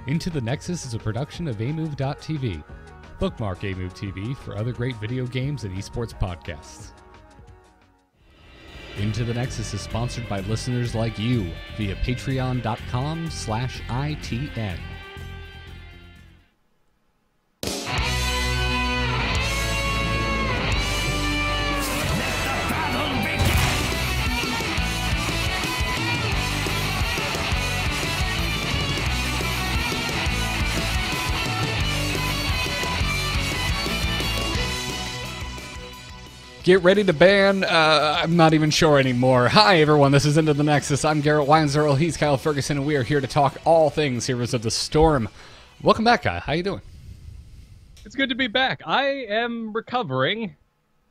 Into the Nexus is a production of amove.tv. Bookmark Amove TV for other great video games and esports podcasts. Into the Nexus is sponsored by listeners like you via patreon.com/ITN. Get ready to ban, I'm not even sure anymore. Hi everyone, this is Into the Nexus. I'm Garrett Weinzierl, he's Kyle Fergusson, and we are here to talk all things Heroes of the Storm. Welcome back, Kyle. How you doing? It's good to be back. I am recovering,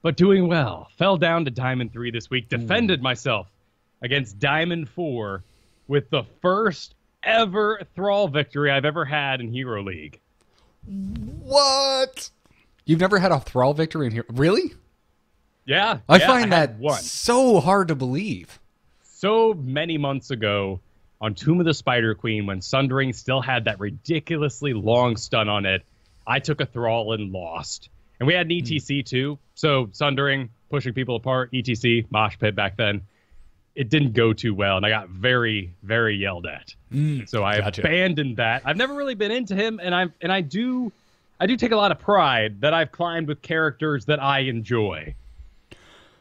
but doing well. Fell down to Diamond 3 this week, defended myself against Diamond 4 with the first ever Thrall victory I've ever had in Hero League. What? You've never had a Thrall victory in Hero? Really? Yeah. I find that so hard to believe. So many months ago on Tomb of the Spider Queen, when Sundering still had that ridiculously long stun on it, I took a Thrall and lost. And we had an ETC too. So Sundering, pushing people apart, ETC, Mosh Pit back then. It didn't go too well, and I got very, very yelled at. So I abandoned that. I've never really been into him, and I do take a lot of pride that I've climbed with characters that I enjoy.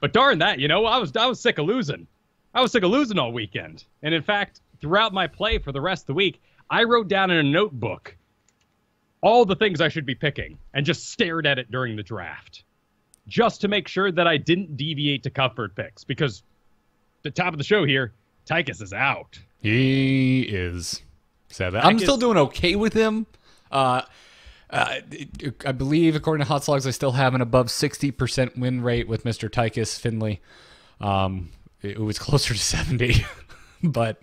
But darn that, you know, I was sick of losing. I was sick of losing all weekend. And in fact, throughout my play for the rest of the week, I wrote down in a notebook all the things I should be picking and just stared at it during the draft. Just to make sure that I didn't deviate to comfort picks. Because the top of the show here, Tychus is out. He is. So I'm still doing okay with him. I believe, according to Hot Slugs, I still have an above 60% win rate with Mr. Tychus Finley. It was closer to 70, but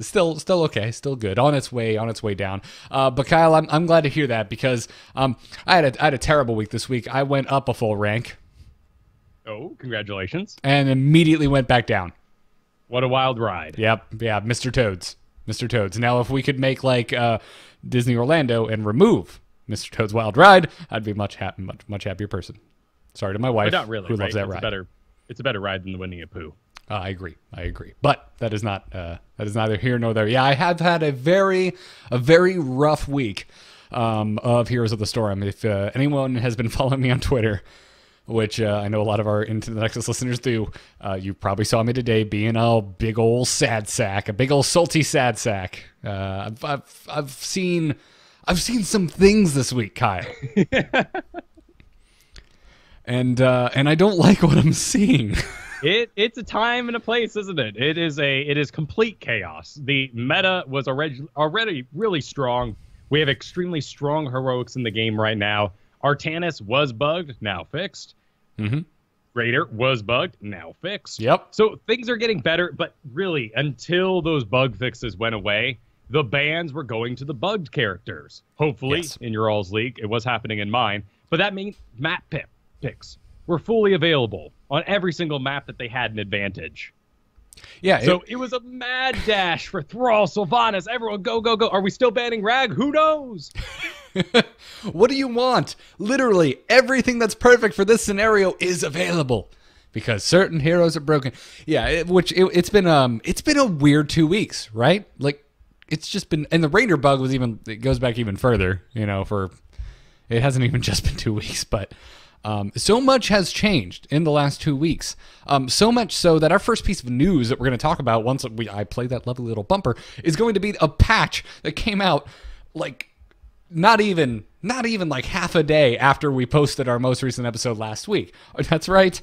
still okay, still good. On its way down. But Kyle, I'm glad to hear that because I had a terrible week this week. I went up a full rank. Oh, congratulations! And immediately went back down. What a wild ride! Yep, yeah, Mr. Toads. Now, if we could make like Disney Orlando and remove Mr. Toad's Wild Ride, I'd be a much happier person. Sorry to my wife, not really, who loves that ride. It's a better ride than the Winnie the Pooh. I agree. But that is neither here nor there. Yeah, I have had a very rough week of Heroes of the Storm. If anyone has been following me on Twitter, which I know a lot of our Into the Nexus listeners do, you probably saw me today being a big old sad sack, a big old salty sad sack. I've seen some things this week, Kyle, and I don't like what I'm seeing. It's a time and a place, isn't it? It is complete chaos. The meta was already really strong. We have extremely strong heroics in the game right now. Artanis was bugged, now fixed. Raider was bugged, now fixed. Yep. So things are getting better, but really, until those bug fixes went away, the bans were going to the bugged characters. Hopefully, in your all's league, it was happening in mine. But that means map picks were fully available on every single map that they had an advantage. Yeah. So it was a mad dash for Thrall, Sylvanas, everyone go, go, go. Are we still banning Rag? Who knows? What do you want? Literally everything that's perfect for this scenario is available because certain heroes are broken. Yeah, it's been a weird 2 weeks, right? Like it's just been, and the Raider bug it goes back even further, you know, it hasn't even just been 2 weeks, but so much has changed in the last 2 weeks. So much so that our first piece of news that we're going to talk about once I play that lovely little bumper is going to be a patch that came out like not even like half a day after we posted our most recent episode last week. That's right.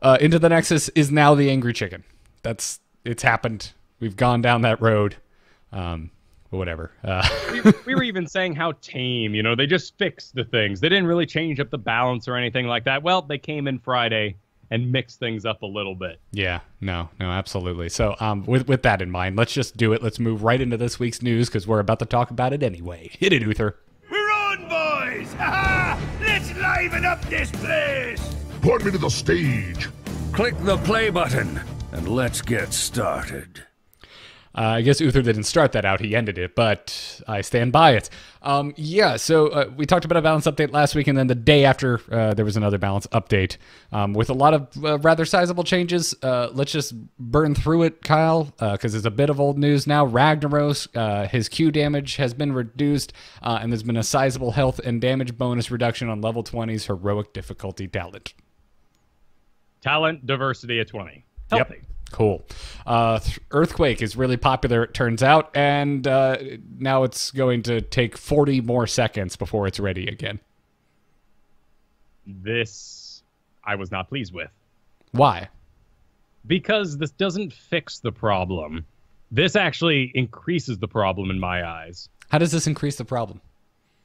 Into the Nexus is now the Angry Chicken. It's happened. We've gone down that road. Whatever. We were even saying how tame, you know, they just fixed the things. They didn't really change up the balance or anything like that. Well, they came in Friday and mixed things up a little bit. Yeah, no, absolutely. So with that in mind, let's just do it. Let's move right into this week's news because we're about to talk about it anyway. Hit it, Uther. We're on, boys! Ha-ha! Let's liven up this place! Put me to the stage. Click the play button and let's get started. I guess Uther didn't start that out. He ended it, but I stand by it. So we talked about a balance update last week, and then the day after, there was another balance update with a lot of rather sizable changes. Let's just burn through it, Kyle, because it's a bit of old news now. Ragnaros, his Q damage has been reduced, and there's been a sizable health and damage bonus reduction on level 20's heroic difficulty talent. Talent diversity at 20. Healthy. Yep. Cool. Earthquake is really popular, it turns out, and now it's going to take 40 more seconds before it's ready again. This I was not pleased with. Why? Because this doesn't fix the problem. This actually increases the problem in my eyes. How does this increase the problem?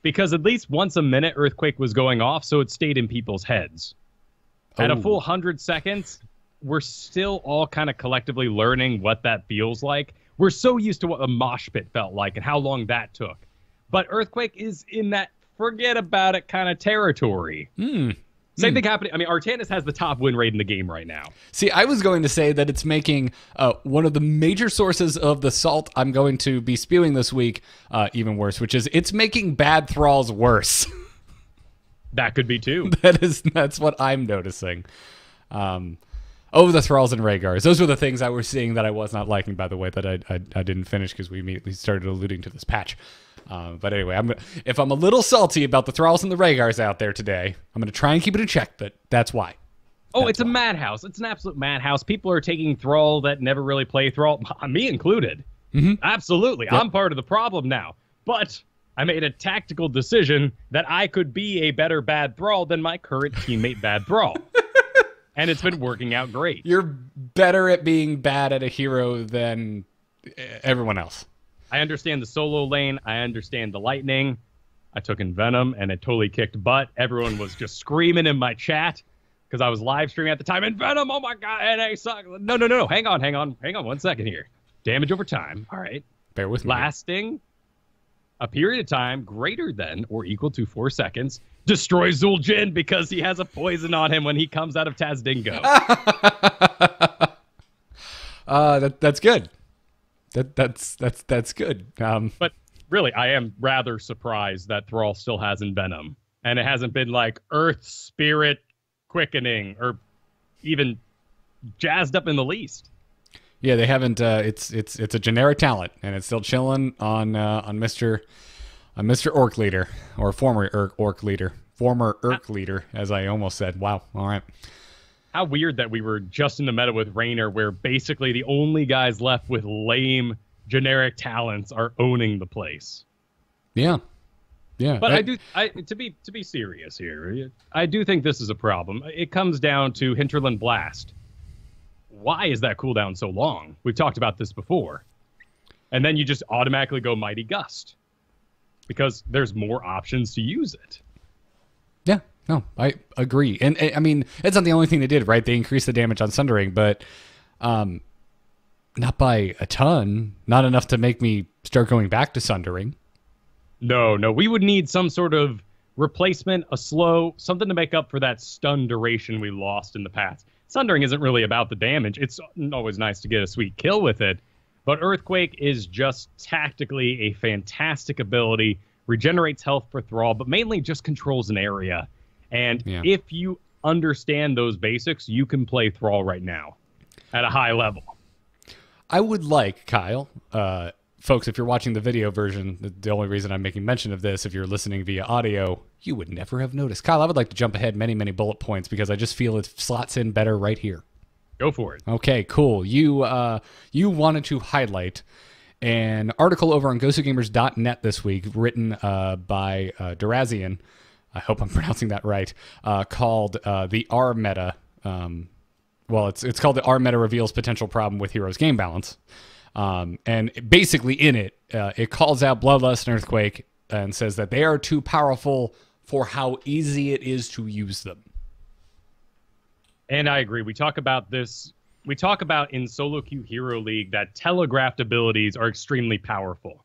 Because at least once a minute, Earthquake was going off, so it stayed in people's heads. At a full 100 seconds... we're still all kind of collectively learning what that feels like. We're so used to what a mosh pit felt like and how long that took. But Earthquake is in that forget about it kind of territory. Same thing happening. I mean, Artanis has the top win rate in the game right now. See, I was going to say that it's making one of the major sources of the salt I'm going to be spewing this week even worse, which is it's making bad thralls worse. That could be too. That's what I'm noticing. The thralls and Rhaegars. Those were the things I was seeing that I was not liking, by the way, that I didn't finish because we immediately started alluding to this patch. But anyway, if I'm a little salty about the thralls and the Rhaegars out there today, I'm going to try and keep it in check, but that's why. It's a madhouse. It's an absolute madhouse. People are taking Thrall that never really play Thrall, me included. Absolutely. Yep. I'm part of the problem now. But I made a tactical decision that I could be a better bad Thrall than my current teammate bad Thrall. And it's been working out great. You're better at being bad at a hero than everyone else. I understand the solo lane. I understand the lightning. I took in Venom, and it totally kicked butt. Everyone was just screaming in my chat because I was live streaming at the time. And Venom, oh my god, NA sucks. No. Hang on 1 second here. Damage over time. All right. Bear with me. Lasting a period of time greater than or equal to 4 seconds. Destroys Zul'jin because he has a poison on him when he comes out of Tazdingo. That's good. That's good. But really, I am rather surprised that Thrall still has Venom, and it hasn't been like Earth Spirit Quickening or even jazzed up in the least. Yeah, they haven't. It's a generic talent, and it's still chilling on Mr. Orc Leader, or former Orc Leader, as I almost said. Wow. All right. How weird that we were just in the meta with Raynor, where basically the only guys left with lame generic talents are owning the place. Yeah. But to be serious here, I do think this is a problem. It comes down to Hinterland Blast. Why is that cooldown so long? We've talked about this before. And then you just automatically go Mighty Gust. Because there's more options to use it. Yeah, no, I agree. And I mean, it's not the only thing they did, right? They increased the damage on Sundering, but not by a ton. Not enough to make me start going back to Sundering. No. We would need some sort of replacement, a slow, something to make up for that stun duration we lost in the past. Sundering isn't really about the damage. It's always nice to get a sweet kill with it. But Earthquake is just tactically a fantastic ability, regenerates health for Thrall, but mainly just controls an area. And if you understand those basics, you can play Thrall right now at a high level. I would like, Kyle, folks, if you're watching the video version, the only reason I'm making mention of this, if you're listening via audio, you would never have noticed. Kyle, I would like to jump ahead many, many bullet points because I just feel it slots in better right here. Go for it. Okay, cool. You wanted to highlight an article over on GoSoGamers.net this week, written by Durazian. I hope I'm pronouncing that right. Called the R Meta. It's called the R Meta reveals potential problem with Heroes game balance. And basically in it, it calls out Bloodlust and Earthquake and says that they are too powerful for how easy it is to use them. And I agree. We talk about this. We talk about in Solo Queue Hero League that telegraphed abilities are extremely powerful.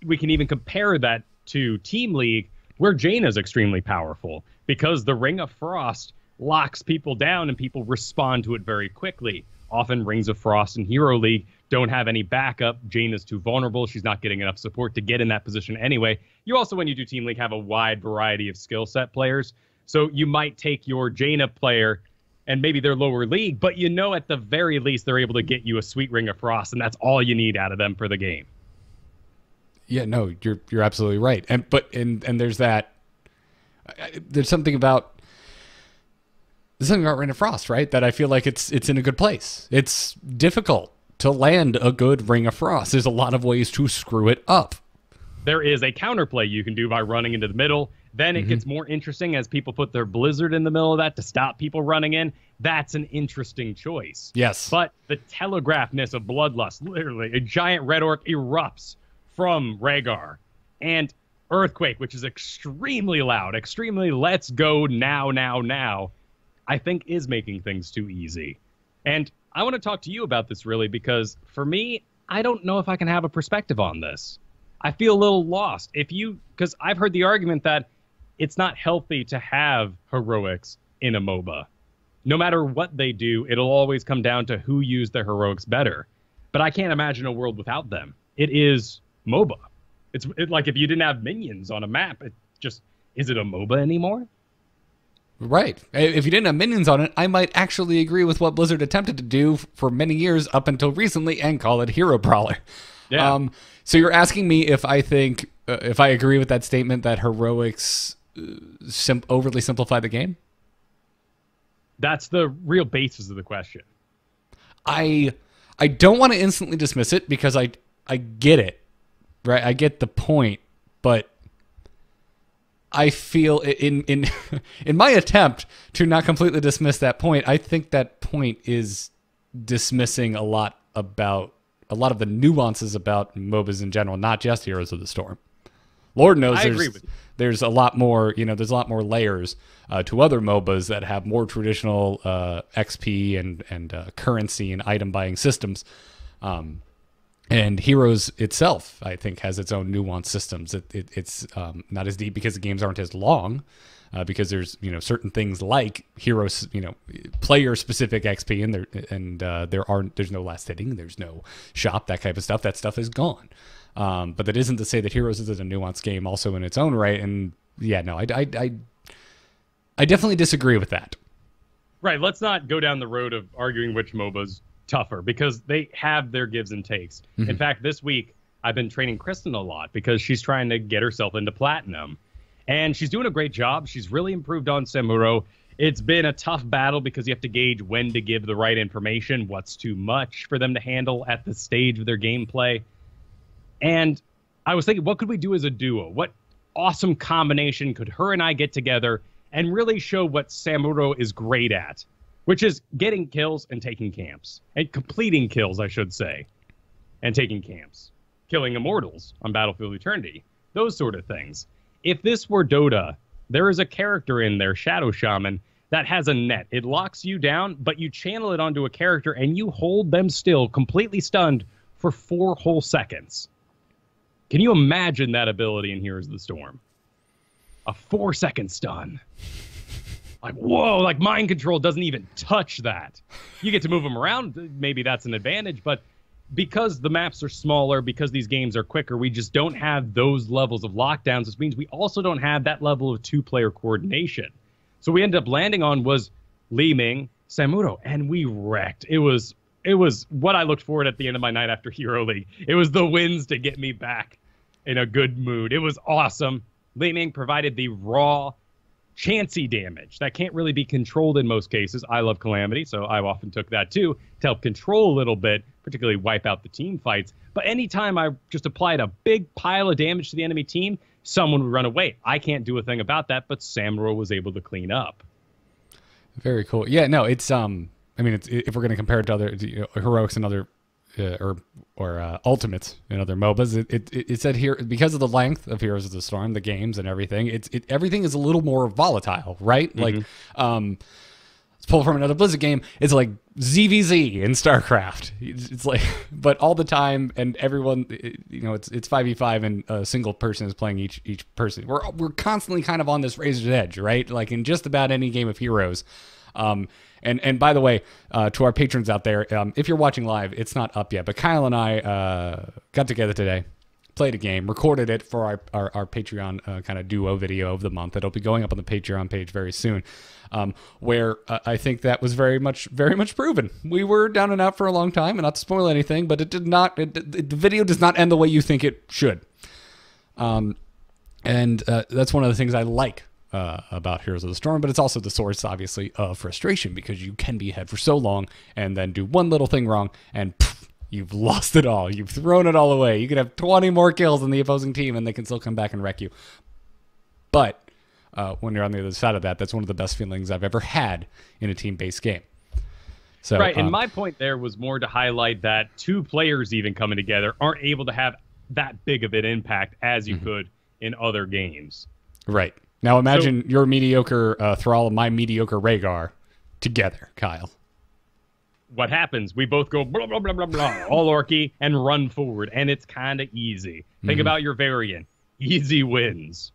We can even compare that to Team League, where Jaina is extremely powerful because the Ring of Frost locks people down and people respond to it very quickly. Often Rings of Frost in Hero League don't have any backup. Jaina's too vulnerable. She's not getting enough support to get in that position anyway. You also, when you do Team League, have a wide variety of skill set players. So you might take your Jaina player and maybe they're lower league, but you know at the very least they're able to get you a sweet Ring of Frost, and that's all you need out of them for the game. Yeah, no, you're absolutely right. And there's that. There's something about Ring of Frost, right? That I feel like it's in a good place. It's difficult to land a good Ring of Frost. There's a lot of ways to screw it up. There is a counterplay you can do by running into the middle. Then it gets more interesting as people put their Blizzard in the middle of that to stop people running in. That's an interesting choice. Yes. But the telegraphedness of Bloodlust, literally, a giant red orc erupts from Rhaegar. And Earthquake, which is extremely loud, extremely let's go now, I think is making things too easy. And I want to talk to you about this, really, because for me, I don't know if I can have a perspective on this. I feel a little lost. Because I've heard the argument that it's not healthy to have heroics in a MOBA. No matter what they do, it'll always come down to who used their heroics better. But I can't imagine a world without them. It is MOBA. It's like if you didn't have minions on a map, is it a MOBA anymore? Right. If you didn't have minions on it, I might actually agree with what Blizzard attempted to do for many years up until recently and call it Hero Brawler. Yeah. So you're asking me if I think, if I agree with that statement that heroics overly simplify the game? That's the real basis of the question. I don't want to instantly dismiss it because I get it, right? I get the point, but I feel in my attempt to not completely dismiss that point, I think that point is dismissing a lot of the nuances about MOBAs in general, not just Heroes of the Storm. Lord knows there's a lot more, there's a lot more layers to other MOBAs that have more traditional XP and currency and item buying systems. And Heroes itself, I think, has its own nuanced systems. It's not as deep because the games aren't as long, because there's certain things like Heroes, player specific XP, and there's no last hitting, there's no shop, that type of stuff. That stuff is gone. But that isn't to say that Heroes isn't a nuanced game also in its own right. And yeah, no, I definitely disagree with that. Right. Let's not go down the road of arguing which MOBA's tougher, because they have their gives and takes. Mm-hmm. In fact, this week I've been training Kristen a lot because she's trying to get herself into Platinum. And she's doing a great job. She's really improved on Samuro. It's been a tough battle because you have to gauge when to give the right information, what's too much for them to handle at the stage of their gameplay. And I was thinking, what could we do as a duo? What awesome combination could her and I get together and really show what Samuro is great at, which is getting kills and taking camps. And completing kills, I should say, and taking camps. Killing immortals on Battlefield Eternity. Those sort of things. If this were Dota, there is a character in there, Shadow Shaman, that has a net. It locks you down, but you channel it onto a character and you hold them still, completely stunned, for 4 whole seconds. Can you imagine that ability in Heroes of the Storm? A 4-second stun. Like, whoa, like mind control doesn't even touch that. You get to move them around, maybe that's an advantage, but because the maps are smaller, because these games are quicker, we just don't have those levels of lockdowns, which means we also don't have that level of 2-player coordination. So we ended up landing on was Li Ming, Samuro, and we wrecked. It was what I looked forward at the end of my night after Hero League. It was the wins to get me back in a good mood. It was awesome. Li Ming provided the raw, chancy damage that can't really be controlled in most cases. I love Calamity, so I often took that too to help control a little bit, particularly wipe out the team fights. But anytime I just applied a big pile of damage to the enemy team, someone would run away. I can't do a thing about that, but Samuro was able to clean up. Very cool. Yeah, no, it's if we're going to compare it to other heroics and other or ultimates in other MOBAs, it said here, because of the length of Heroes of the Storm, the games and everything, everything is a little more volatile, right? Mm-hmm. Like, let's pull from another Blizzard game. It's like ZVZ in StarCraft. It's like, but all the time, and everyone, it's 5v5, and a single person is playing each person. We're constantly kind of on this razor's edge, right? Like in just about any game of Heroes. And by the way, to our patrons out there, if you're watching live, it's not up yet, but Kyle and I got together today, played a game, recorded it for our Patreon kind of duo video of the month. It'll be going up on the Patreon page very soon, where I think that was very much proven. We were down and out for a long time, and not to spoil anything, but the video does not end the way you think it should. And that's one of the things I like about Heroes of the Storm, but it's also the source, obviously, of frustration, because you can be ahead for so long and then do one little thing wrong and poof, you've lost it all. You've thrown it all away. You could have 20 more kills than the opposing team and they can still come back and wreck you. But when you're on the other side of that, that's one of the best feelings I've ever had in a team-based game. So, right, and my point there was more to highlight that two players even coming together aren't able to have that big of an impact as you could in other games. Right. Now imagine your mediocre Thrall and my mediocre Rhaegar together, Kyle. What happens? We both go blah, blah, blah, blah, blah, all orky, and run forward, and it's kind of easy. Think about your variant. Easy wins.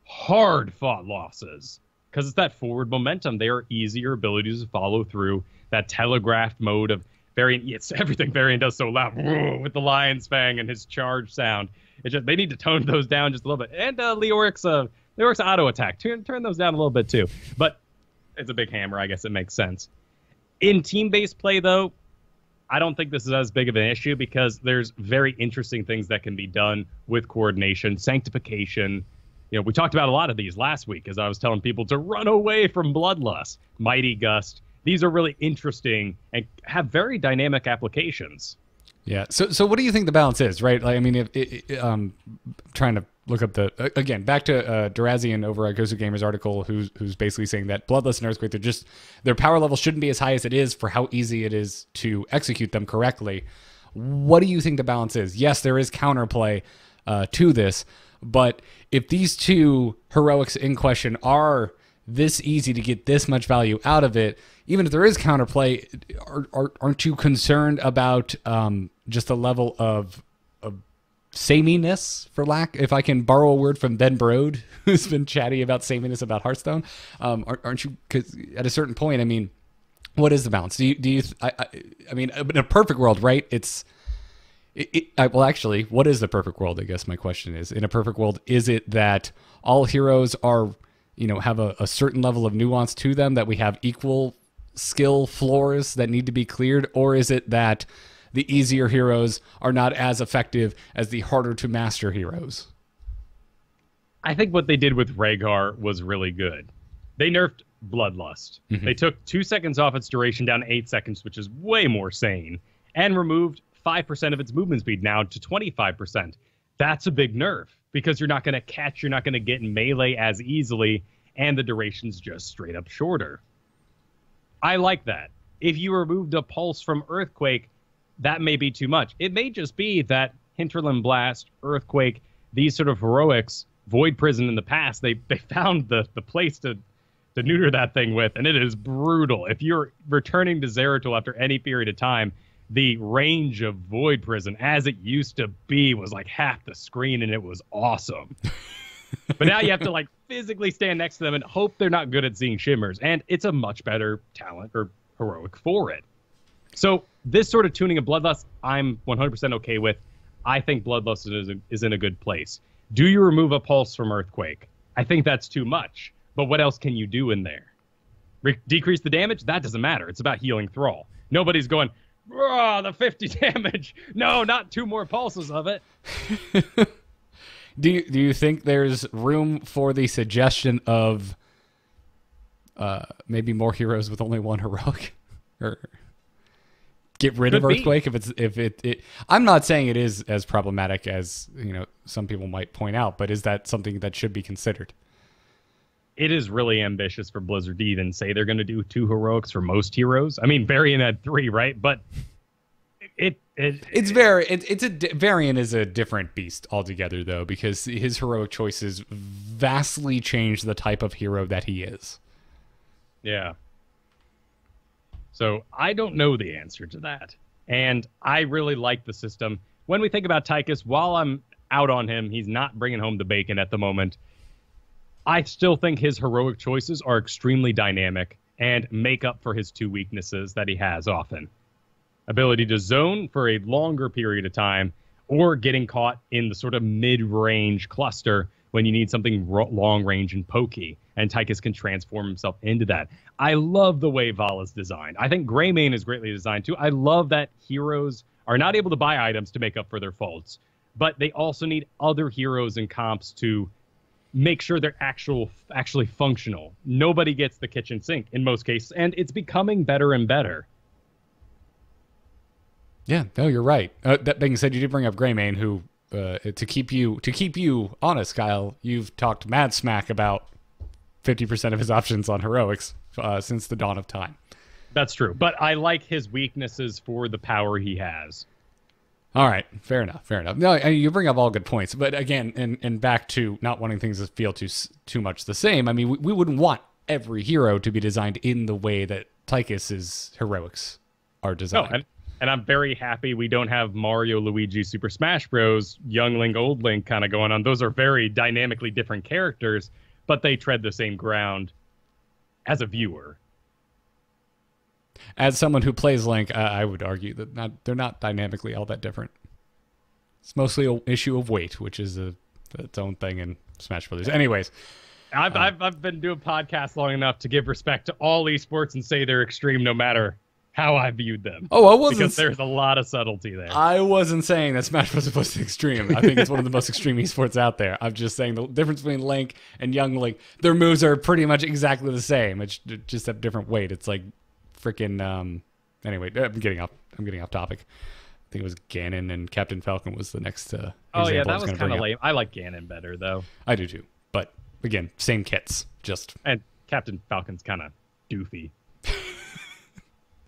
Hard-fought losses. Because it's that forward momentum. They are easier abilities to follow through. That telegraphed mode of variant. It's everything variant does so loud with the lion's fang and his charge sound. It's just they need to tone those down just a little bit. And Leoric's auto attack. Turn those down a little bit too. But it's a big hammer. I guess it makes sense. In team-based play, though, I don't think this is as big of an issue because there's very interesting things that can be done with coordination, sanctification. You know, we talked about a lot of these last week as I was telling people to run away from Bloodlust, Mighty Gust. These are really interesting and have very dynamic applications. Yeah. So what do you think the balance is, right? Like, I mean, trying to look up again, back to Durazian over at Gosu Gamer's article, who's basically saying that Bloodlust and Earthquake, their power level shouldn't be as high as it is for how easy it is to execute them correctly. What do you think the balance is? Yes, there is counterplay to this, but if these two heroics in question are this easy to get this much value out of it, even if there is counterplay, aren't you concerned about just the level of sameness, for lack, if I can borrow a word from Ben Brode, who's been chatty about sameness about Hearthstone? Aren't you? Because at a certain point, I mean, what is the balance? Do you? I mean, in a perfect world, right? Well, actually, what is the perfect world? I guess my question is, in a perfect world, is it that all heroes are, have a certain level of nuance to them, that we have equal skill floors that need to be cleared, or is it that the easier heroes are not as effective as the harder to master heroes? I think what they did with Rhaegar was really good. They nerfed Bloodlust. They took 2 seconds off its duration down to 8 seconds, which is way more sane, and removed 5% of its movement speed now to 25%. That's a big nerf because you're not going to catch, you're not going to get in melee as easily, and the duration's just straight up shorter. I like that. If you removed a pulse from Earthquake, that may be too much. It may just be that Hinterland Blast, Earthquake, these sort of heroics, Void Prison in the past, they found the place to neuter that thing with, and it is brutal. If you're returning to Zeratul after any period of time, the range of Void Prison, as it used to be, was like half the screen, and it was awesome. But now you have to physically stand next to them and hope they're not good at seeing shimmers, and it's a much better talent or heroic for it. So this sort of tuning of Bloodlust, I'm 100% okay with. I think Bloodlust is in a good place. Do you remove a pulse from Earthquake? I think that's too much. But what else can you do in there? Decrease the damage? That doesn't matter. It's about healing Thrall. Nobody's going, the 50 damage. No, not 2 more pulses of it. Do you think there's room for the suggestion of maybe more heroes with only 1 heroic? Or get rid of Earthquake if it I'm not saying it is as problematic as some people might point out, but is that something that should be considered? It is really ambitious for Blizzard to even say they're going to do 2 heroics for most heroes. I mean, Varian had 3, right? But Varian is a different beast altogether, though, because his heroic choices vastly change the type of hero that he is. Yeah. So I don't know the answer to that. And I really like the system. When we think about Tychus, while I'm out on him, he's not bringing home the bacon at the moment. I still think his heroic choices are extremely dynamic, and make up for his 2 weaknesses that he has often. Ability to zone for a longer period of time, or getting caught in the sort of mid-range cluster when you need something long-range and pokey, and Tychus can transform himself into that. I love the way Val is designed. I think Greymane is greatly designed too. I love that heroes are not able to buy items to make up for their faults, but they also need other heroes and comps to make sure they're actually functional. Nobody gets the kitchen sink in most cases, and it's becoming better and better. Yeah, no, you're right. That being said, you did bring up Greymane, who, to keep you honest, Kyle, you've talked mad smack about 50% of his options on heroics since the dawn of time. That's true, but I like his weaknesses for the power he has. All right, fair enough. No, you bring up all good points, but again, and back to not wanting things to feel too much the same. I mean, we wouldn't want every hero to be designed in the way that Tychus's heroics are designed. No, and I'm very happy we don't have Mario, Luigi, Super Smash Bros, Young Link, Old Link kind of going on. Those are very dynamically different characters, but they tread the same ground as a viewer. As someone who plays Link, I would argue that they're not dynamically all that different. It's mostly an issue of weight, which is its own thing in Smash Brothers. Anyways, I've been doing podcasts long enough to give respect to all esports and say they're extreme no matter how I viewed them. Oh, I wasn't, because there's a lot of subtlety there. I wasn't saying that Smash Bros. Was extreme. I think it's one of the most extreme esports out there. I'm just saying the difference between Link and Young Link, their moves are pretty much exactly the same. It's just have different weight. It's like freaking. Anyway, I'm getting off topic. I think it was Ganon and Captain Falcon was the next. Oh yeah, that was kind of lame. I like Ganon better though. I do too, but again, same kits. And Captain Falcon's kind of doofy.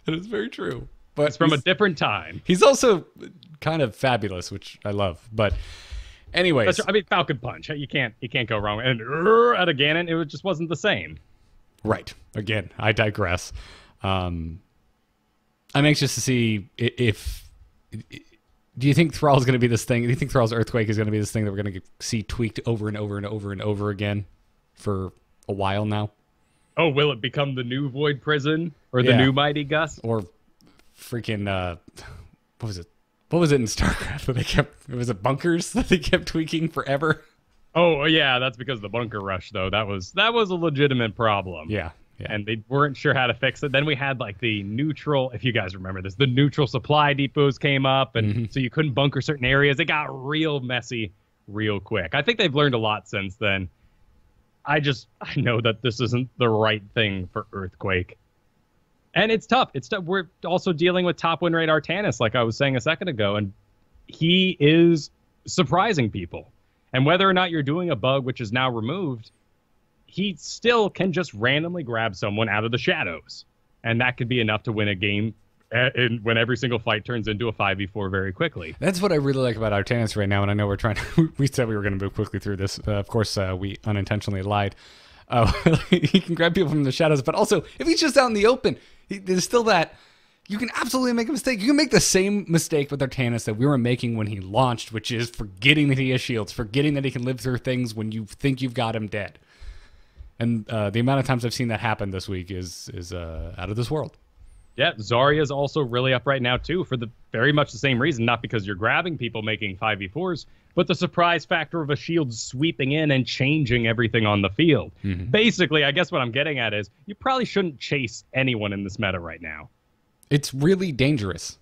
That is very true. But it's from a different time. He's also kind of fabulous, which I love. But anyways. I mean, Falcon Punch. You can't go wrong. And at a Ganon, it just wasn't the same. Right. Again, I digress. I'm anxious to see if... Do you think Thrall's going to be this thing? Do you think Thrall's Earthquake is going to be this thing that we're going to see tweaked over and over and over and over again for a while now? Oh, will it become the new Void Prison or the new Mighty Gust? Or freaking what was it? What was it in StarCraft that they kept? Was it bunkers that they kept tweaking forever? Oh yeah, that's because of the bunker rush though. That was a legitimate problem. Yeah. And they weren't sure how to fix it. Then we had like the neutral, if you guys remember this, the neutral supply depots came up, and so you couldn't bunker certain areas. It got real messy real quick. I think they've learned a lot since then. I know that this isn't the right thing for Earthquake. And it's tough. We're also dealing with top win rate Artanis, like I was saying a second ago, and he is surprising people. And whether or not you're doing a bug, which is now removed, he still can just randomly grab someone out of the shadows. And that could be enough to win a game when every single fight turns into a 5v4 very quickly. That's what I really like about Artanis right now, and I know we're trying to... We said we were going to move quickly through this. Of course, we unintentionally lied. He can grab people from the shadows, but also, if he's just out in the open, there's still that... You can absolutely make a mistake. You can make the same mistake with Artanis that we were making when he launched, which is forgetting that he has shields, forgetting that he can live through things when you think you've got him dead. And the amount of times I've seen that happen this week is out of this world. Yeah, Zarya's also really up right now, too, for the very much the same reason. Not because you're grabbing people making 5v4s, but the surprise factor of a shield sweeping in and changing everything on the field. Mm-hmm. Basically, I guess what I'm getting at is you probably shouldn't chase anyone in this meta right now. It's really dangerous.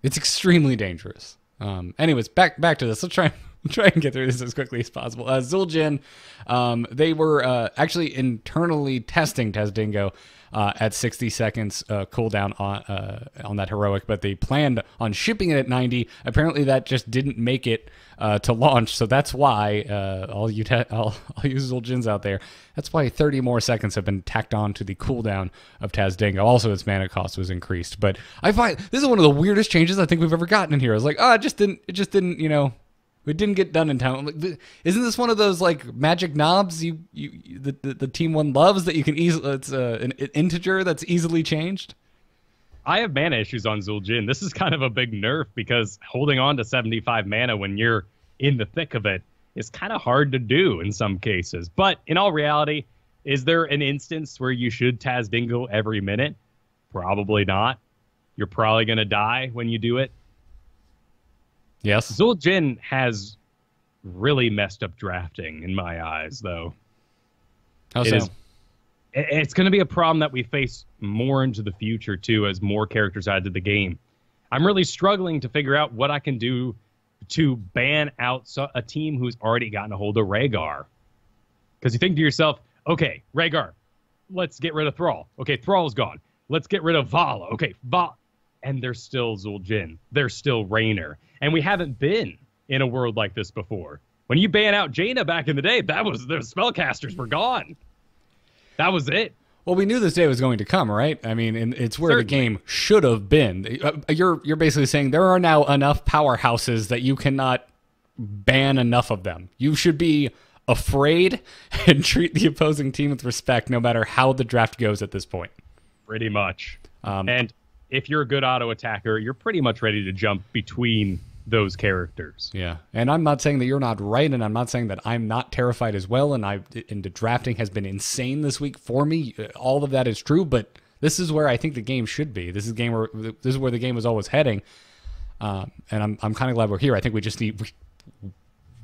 It's extremely dangerous. Anyways, back to this. Let's try and get through this as quickly as possible. Zul'jin, they were actually internally testing Tazdingo at 60 seconds cooldown on that heroic, but they planned on shipping it at 90. Apparently, that just didn't make it to launch, so that's why all you Zul'jins out there, that's why 30 more seconds have been tacked on to the cooldown of Tazdingo. Also, its mana cost was increased, but I find this is one of the weirdest changes I think we've ever gotten in here. It's like, it just didn't, you know. It didn't get done in time. Like, isn't this one of those like magic knobs the team one loves that you can easily? It's an integer that's easily changed. I have mana issues on Zul'jin. This is kind of a big nerf because holding on to 75 mana when you're in the thick of it is kind of hard to do in some cases. But in all reality, Is there an instance where you should Taz Dingle every minute? Probably not. You're probably going to die when you do it. Yes. Zul'jin has really messed up drafting in my eyes, though. How so? It's going to be a problem that we face more into the future, too, as more characters add to the game. I'm really struggling to figure out what I can do to ban out a team who's already gotten a hold of Rhaegar. Because you think to yourself, okay, Rhaegar, let's get rid of Thrall. Okay, Thrall's gone. Let's get rid of Vala. Okay, and there's still Zul'jin. There's still Rhaenyra. And we haven't been in a world like this before. When you ban out Jaina back in the day, the spellcasters were gone. That was it. Well, we knew this day was going to come, right? I mean, and it's where Certainly. the game should have been. You're basically saying there are now enough powerhouses that you cannot ban enough of them. You should be afraid and treat the opposing team with respect, no matter how the draft goes at this point. Pretty much. And if you're a good auto attacker, you're pretty much ready to jump between those characters. Yeah, and I'm not saying that you're not right, and I'm not saying that I'm not terrified as well, and the drafting has been insane this week for me. All of that is true, but this is where I think the game should be. This is where the game was always heading, and I'm kind of glad we're here. I think we just need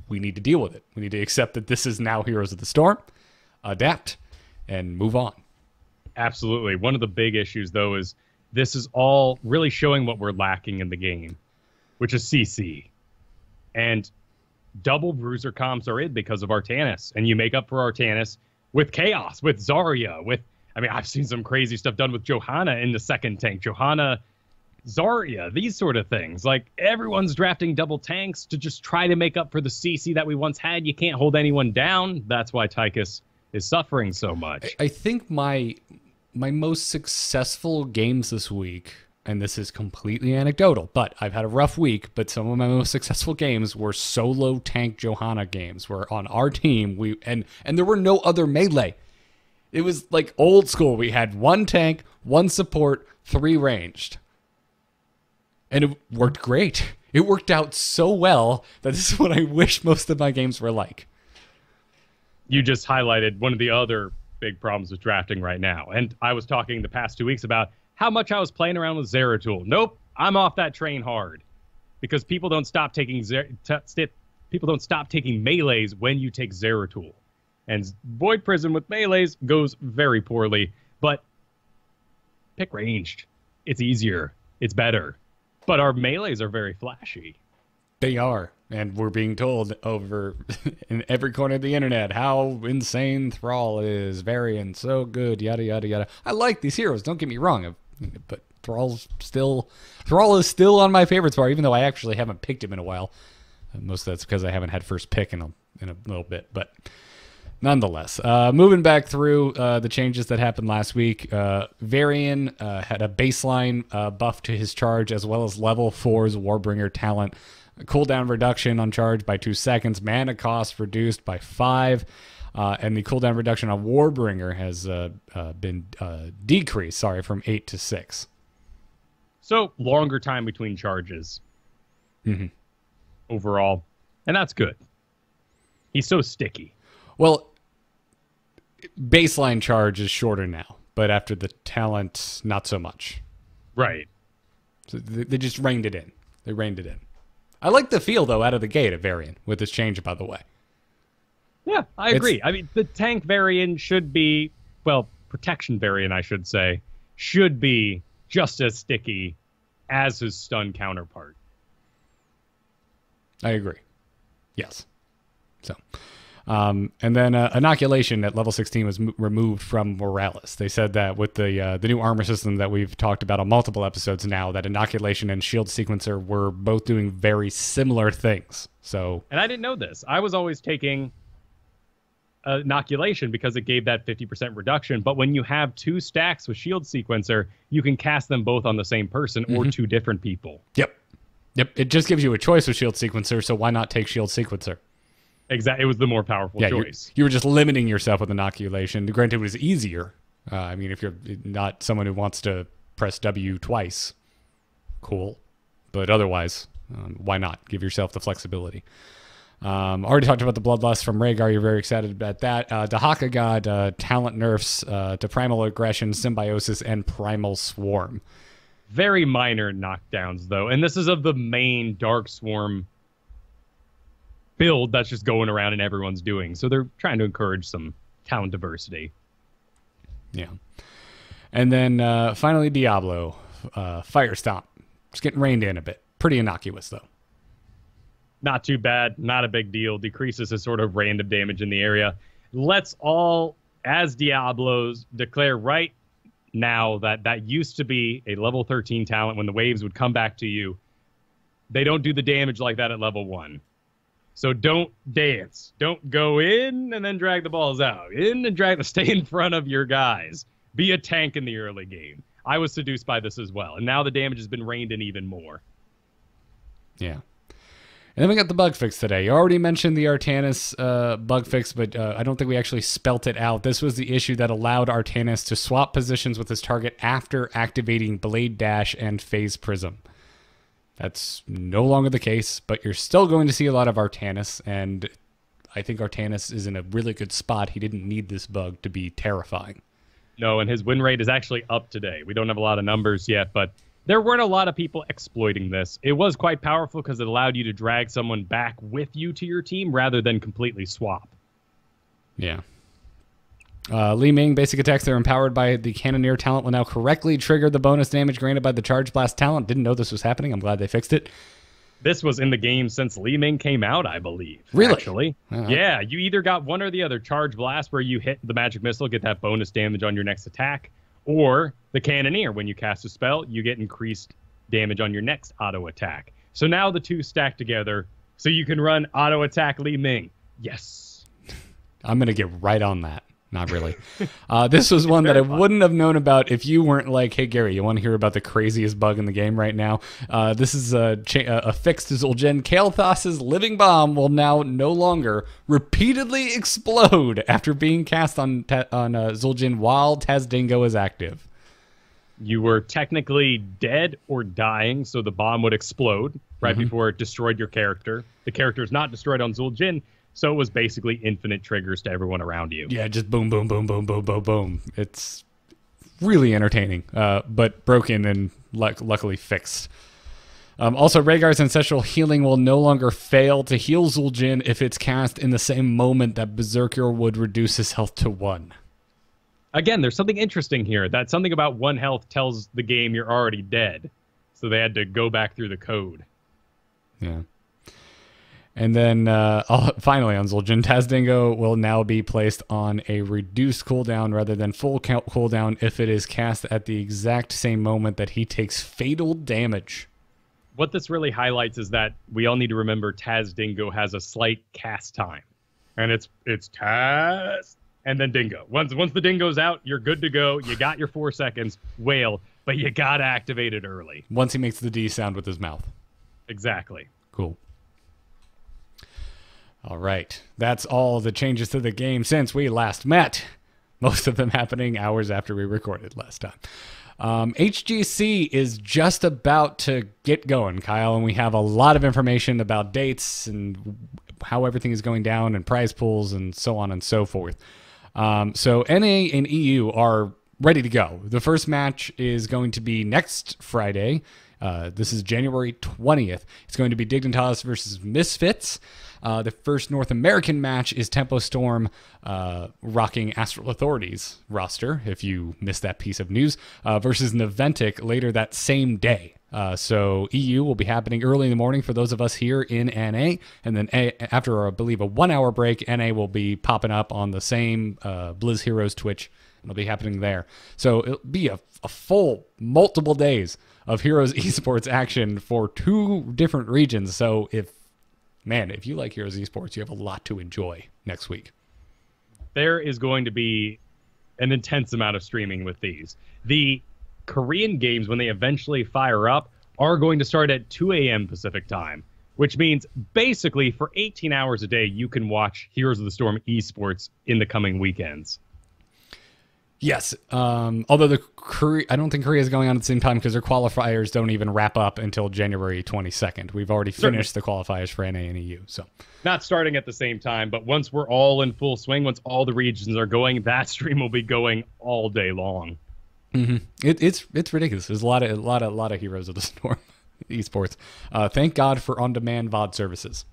to deal with it. We need to accept that this is now Heroes of the Storm, adapt, and move on. Absolutely. One of the big issues, though, is this is all really showing what we're lacking in the game, which is CC. And double bruiser comps are in because of Artanis. And you make up for Artanis with Chaos, with Zarya, I've seen some crazy stuff done with Johanna in the second tank. Johanna, Zarya, these sort of things. Like, everyone's drafting double tanks to just try to make up for the CC that we once had. You can't hold anyone down. That's why Tychus is suffering so much. I think my most successful games this week, and this is completely anecdotal, but I've had a rough week, but some of my most successful games were solo tank Johanna games, where on our team, and there were no other melee. It was like old school. We had one tank, one support, 3 ranged. And it worked great. It worked out so well that this is what I wish most of my games were like. You just highlighted one of the other big problems with drafting right now. And I was talking the past 2 weeks about how much I was playing around with Zeratul. Nope, I'm off that train hard. Because people don't stop taking melees when you take Zeratul. And Void Prison with melees goes very poorly. But pick ranged. It's easier. It's better. But our melees are very flashy. They are. And we're being told over in every corner of the internet how insane Thrall is. Varian, so good, yada, yada, yada. I like these heroes, don't get me wrong. But Thrall is still on my favorites bar, even though I actually haven't picked him in a while. Most of that's because I haven't had first pick in a little bit. But nonetheless, moving back through the changes that happened last week, Varian had a baseline buff to his charge, as well as level 4's Warbringer talent. Cooldown reduction on charge by 2 seconds. Mana cost reduced by 5. And the cooldown reduction on Warbringer has been decreased, from 8 to 6. So, longer time between charges. Mm-hmm. Overall. And that's good. He's so sticky. Well, baseline charge is shorter now, but after the talent, not so much. Right. So they just reined it in. They reined it in. I like the feel, though, out of the gate of Varian with this change, by the way. Yeah, I agree. I mean, the tank variant should be, protection variant, I should say, should be just as sticky as his stun counterpart. I agree. Yes. So, and then inoculation at level 16 was removed from Morales. They said that with the new armor system that we've talked about on multiple episodes now, that inoculation and shield sequencer were both doing very similar things. So, and I didn't know this. I was always taking inoculation because it gave that 50% reduction. But when you have 2 stacks with shield sequencer, you can cast them both on the same person or 2 different people. Yep. It just gives you a choice with shield sequencer, so why not take shield sequencer? Exactly. It was the more powerful choice. You were just limiting yourself with inoculation. Granted, it was easier. If you're not someone who wants to press W twice, cool. But otherwise, why not? Give yourself the flexibility. Already talked about the Bloodlust from Rhaegar. You're very excited about that. Dahaka got talent nerfs to Primal Aggression, Symbiosis, and Primal Swarm. Very minor knockdowns, though. And this is of the main Dark Swarm build that's just going around and everyone's doing. So they're trying to encourage some talent diversity. Yeah. And then finally, Diablo. Fire Stomp. Just getting reined in a bit. Pretty innocuous, though. Not too bad. Not a big deal. Decreases a sort of random damage in the area. Let's all, as Diablos, declare right now that used to be a level 13 talent when the waves would come back to you. They don't do the damage like that at level 1. So don't dance. Don't go in and then drag the balls out. In and stay in front of your guys. Be a tank in the early game. I was seduced by this as well. And now the damage has been reined in even more. Yeah. And then we got the bug fix today. You already mentioned the Artanis bug fix, but I don't think we actually spelt it out. This was the issue that allowed Artanis to swap positions with his target after activating Blade Dash and Phase Prism. That's no longer the case, but you're still going to see a lot of Artanis, and I think Artanis is in a really good spot. He didn't need this bug to be terrifying. No, and his win rate is actually up today. We don't have a lot of numbers yet, but there weren't a lot of people exploiting this. It was quite powerful because it allowed you to drag someone back with you to your team rather than completely swap. Yeah. Li Ming, basic attacks that are empowered by the Cannoneer talent will now correctly trigger the bonus damage granted by the Charge Blast talent. Didn't know this was happening. I'm glad they fixed it. This was in the game since Li Ming came out, I believe. Really? Actually. Yeah, you either got one or the other. Charge Blast, where you hit the magic missile, get that bonus damage on your next attack, or the Cannoneer, when you cast a spell, you get increased damage on your next auto attack. So now the two stack together, so you can run auto attack Li Ming. Yes. I'm going to get right on that. Not really. This was one that I wouldn't have known about if you weren't like, hey, Gary, you want to hear about the craziest bug in the game right now? This is a fix to Zul'jin. Kael'thas's living bomb will now no longer repeatedly explode after being cast on Zul'jin while Tazdingo is active. You were technically dead or dying, so the bomb would explode right before it destroyed your character. The character is not destroyed on Zul'jin, so it was basically infinite triggers to everyone around you. Yeah, just boom, boom, boom, boom, boom, boom, boom. It's really entertaining, but broken and luckily fixed. Also, Rhaegar's Ancestral Healing will no longer fail to heal Zul'jin if it's cast in the same moment that Berserker would reduce his health to 1. Again, there's something interesting here. That something about 1 health tells the game you're already dead. So they had to go back through the code. Yeah. And then finally on Zul'jin, Tazdingo will now be placed on a reduced cooldown rather than full cooldown if it is cast at the exact same moment that he takes fatal damage. What this really highlights is that we all need to remember Tazdingo has a slight cast time. And it's Taz and then Dingo. Once the Dingo's out, you're good to go. You got your 4 seconds, wail, but you got to activate it early. Once he makes the D sound with his mouth. Exactly. Cool. All right, that's all the changes to the game since we last met. Most of them happening hours after we recorded last time. HGC is just about to get going, Kyle, and we have a lot of information about dates and how everything is going down and prize pools and so on and so forth. So NA and EU are ready to go. The first match is going to be next Friday. This is January 20th. It's going to be Dignitas versus Misfits. The first North American match is Tempo Storm rocking Astral Authority's roster, if you missed that piece of news, versus Naventic later that same day. So EU will be happening early in the morning for those of us here in NA, and then after, I believe, a 1-hour break, NA will be popping up on the same Blizz Heroes Twitch, and it'll be happening there. So it'll be a full multiple days of Heroes Esports action for 2 different regions. So if you like Heroes Esports, you have a lot to enjoy next week. There is going to be an intense amount of streaming with these. The Korean games, when they eventually fire up, are going to start at 2 a.m. Pacific time, which means basically for 18 hours a day, you can watch Heroes of the Storm Esports in the coming weekends. Yes. Although I don't think Korea is going on at the same time because their qualifiers don't even wrap up until January 22nd. We've already finished the qualifiers for NA and EU. So not starting at the same time, but once we're all in full swing, once all the regions are going, that stream will be going all day long. Mm-hmm. It's ridiculous. There's a lot of heroes of the storm esports. Thank God for on-demand VOD services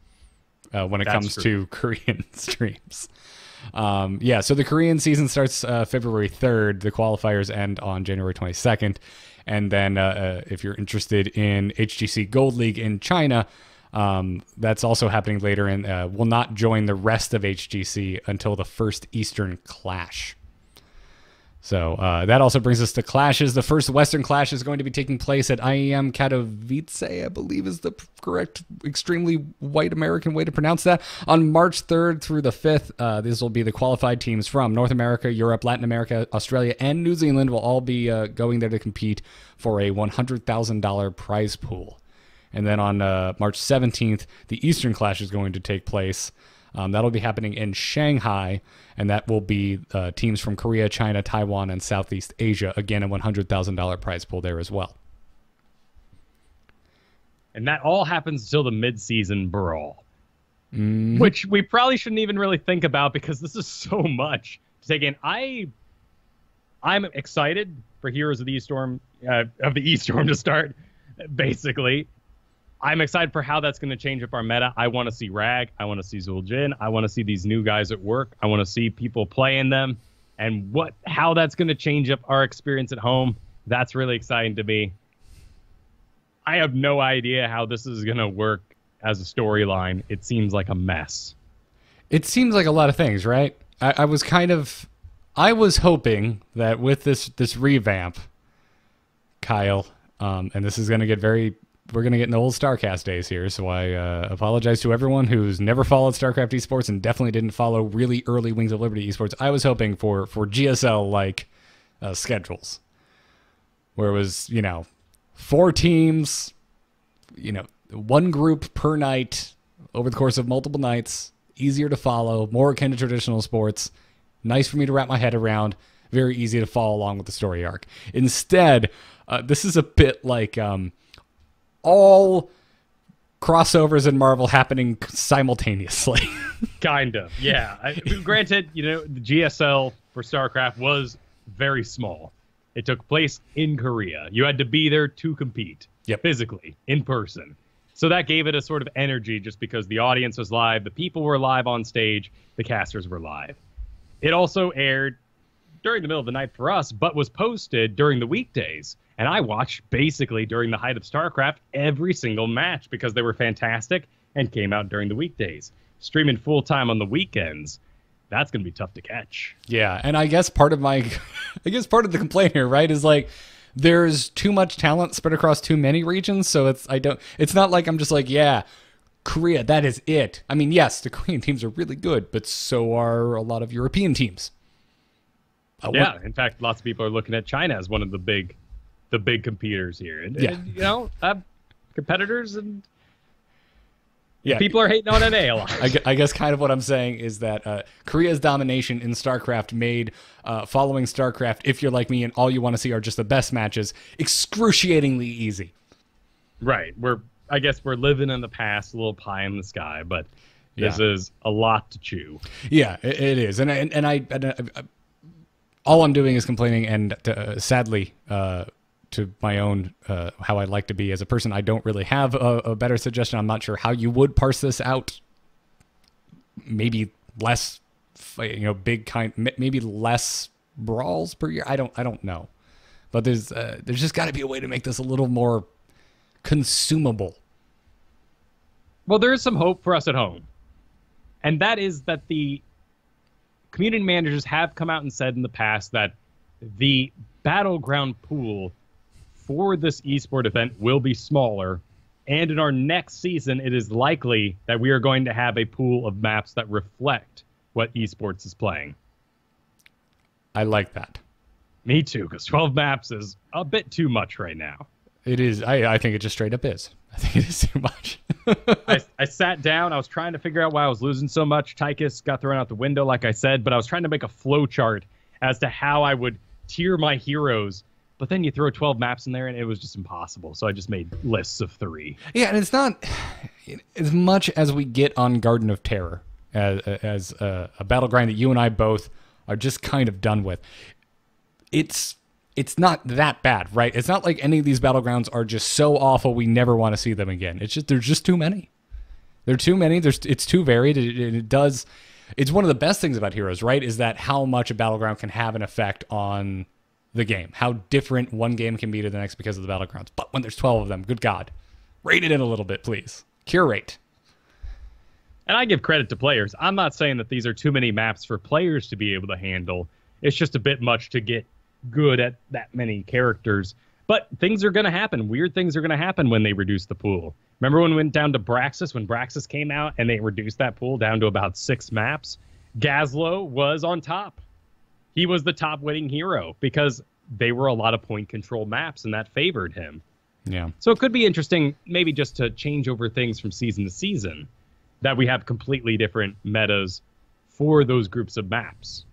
when it comes to Korean streams. So the Korean season starts February 3rd. The qualifiers end on January 22nd. And then if you're interested in HGC Gold League in China, that's also happening later and will not join the rest of HGC until the first Eastern Clash. So that also brings us to clashes. The first Western Clash is going to be taking place at IEM Katowice, I believe is the correct, extremely white American way to pronounce that, on March 3rd through the 5th. This will be the qualified teams from North America, Europe, Latin America, Australia, and New Zealand will all be going there to compete for a $100,000 prize pool. And then on March 17th, the Eastern Clash is going to take place. That'll be happening in Shanghai, and that will be teams from Korea, China, Taiwan, and Southeast Asia. Again, a $100,000 prize pool there as well. And that all happens until the mid-season brawl, which we probably shouldn't even really think about because this is so much to take in. I'm excited for Heroes of the East-Storm, to start, basically. I'm excited for how that's going to change up our meta. I want to see Rag. I want to see Zul'jin. I want to see these new guys at work. I want to see people playing them. And how that's going to change up our experience at home, that's really exciting to me. I have no idea how this is going to work as a storyline. It seems like a mess. It seems like a lot of things, right? I was hoping that with this revamp, Kyle, and this is going to get we're going to get in the old StarCast days here, so I apologize to everyone who's never followed StarCraft esports and definitely didn't follow really early Wings of Liberty esports. I was hoping for GSL-like schedules, where it was, 4 teams, one group per night over the course of multiple nights, easier to follow, more akin to traditional sports, nice for me to wrap my head around, very easy to follow along with the story arc. Instead, this is a bit like... all crossovers in Marvel happening simultaneously. Kind of, yeah. Granted, the GSL for StarCraft was very small. It took place in Korea. You had to be there to compete, physically, in person. So that gave it a sort of energy just because the audience was live, the people were live on stage, the casters were live. It also aired during the middle of the night for us, but was posted during the weekdays. And I watched basically during the height of StarCraft every single match because they were fantastic and came out during the weekdays. Streaming full time on the weekends, that's going to be tough to catch. Yeah, and I guess part of the complaint here, right, is like there's too much talent spread across too many regions, so it's not like I'm just like, yeah, Korea, that is it. I mean, yes, the Korean teams are really good, but so are a lot of European teams. In fact, lots of people are looking at China as one of the big competitors here, and competitors, and people are hating on NA a lot. I guess kind of what I'm saying is that Korea's domination in StarCraft made following StarCraft, if you're like me and all you want to see are just the best matches, excruciatingly easy. Right. I guess we're living in the past, a little pie in the sky, but this is a lot to chew. Yeah, it is, and I all I'm doing is complaining, and sadly, to my own how I like to be as a person, I don't really have a better suggestion. I'm not sure how you would parse this out. Maybe less, maybe less brawls per year. I don't know, but there's just got to be a way to make this a little more consumable. Well, there is some hope for us at home, and that is that the community managers have come out and said in the past that the battleground pool for this esport event will be smaller, and in our next season, it is likely that we are going to have a pool of maps that reflect what esports is playing. I like that. Me too, because 12 maps is a bit too much right now. It is. I think it just straight up is. I think it is too much. I sat down. I was trying to figure out why I was losing so much. Tychus got thrown out the window, like I said, but I was trying to make a flow chart, as to how I would tier my heroes. But then you throw 12 maps in there, and it was just impossible. So I just made lists of 3. Yeah, and it's not as much as we get on Garden of Terror as a battle grind that you and I both are just kind of done with. It's not that bad, right? It's not like any of these battlegrounds are just so awful we never want to see them again. It's just there's just too many. There are too many. It's too varied. It's one of the best things about Heroes, right? Is that how much a battleground can have an effect on the game. How different one game can be to the next because of the battlegrounds. But when there's 12 of them, good God. Rate it in a little bit, please. Curate. And I give credit to players. I'm not saying that these are too many maps for players to be able to handle. It's just a bit much to get good at that many characters. But things are going to happen. Weird things are going to happen when they reduce the pool. Remember when we went down to Braxis, when Braxis came out and they reduced that pool down to about 6 maps? Gazlo was on top. He was the top winning hero because they were a lot of point control maps and that favored him. Yeah. So it could be interesting maybe just to change over things from season to season, that we have completely different metas for those groups of maps.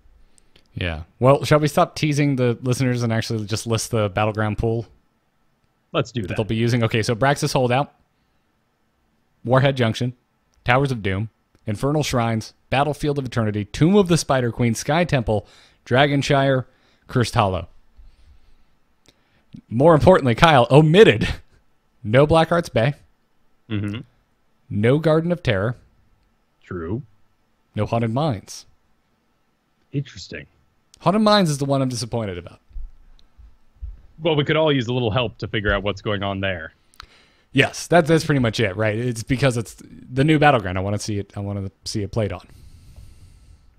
Yeah. Well, shall we stop teasing the listeners and actually just list the battleground pool? Let's do that. They'll be using. Okay, so Braxis Holdout, Warhead Junction, Towers of Doom, Infernal Shrines, Battlefield of Eternity, Tomb of the Spider Queen, Sky Temple, Dragonshire, Cursed Hollow. More importantly, Kyle omitted no Blackheart's Bay, no Garden of Terror, True. no Haunted Mines. Interesting. Haunted Mines is the one I'm disappointed about. Well, we could all use a little help to figure out what's going on there. Yes, that's pretty much it, right? It's because it's the new battleground. I want to see it. I want to see it played on.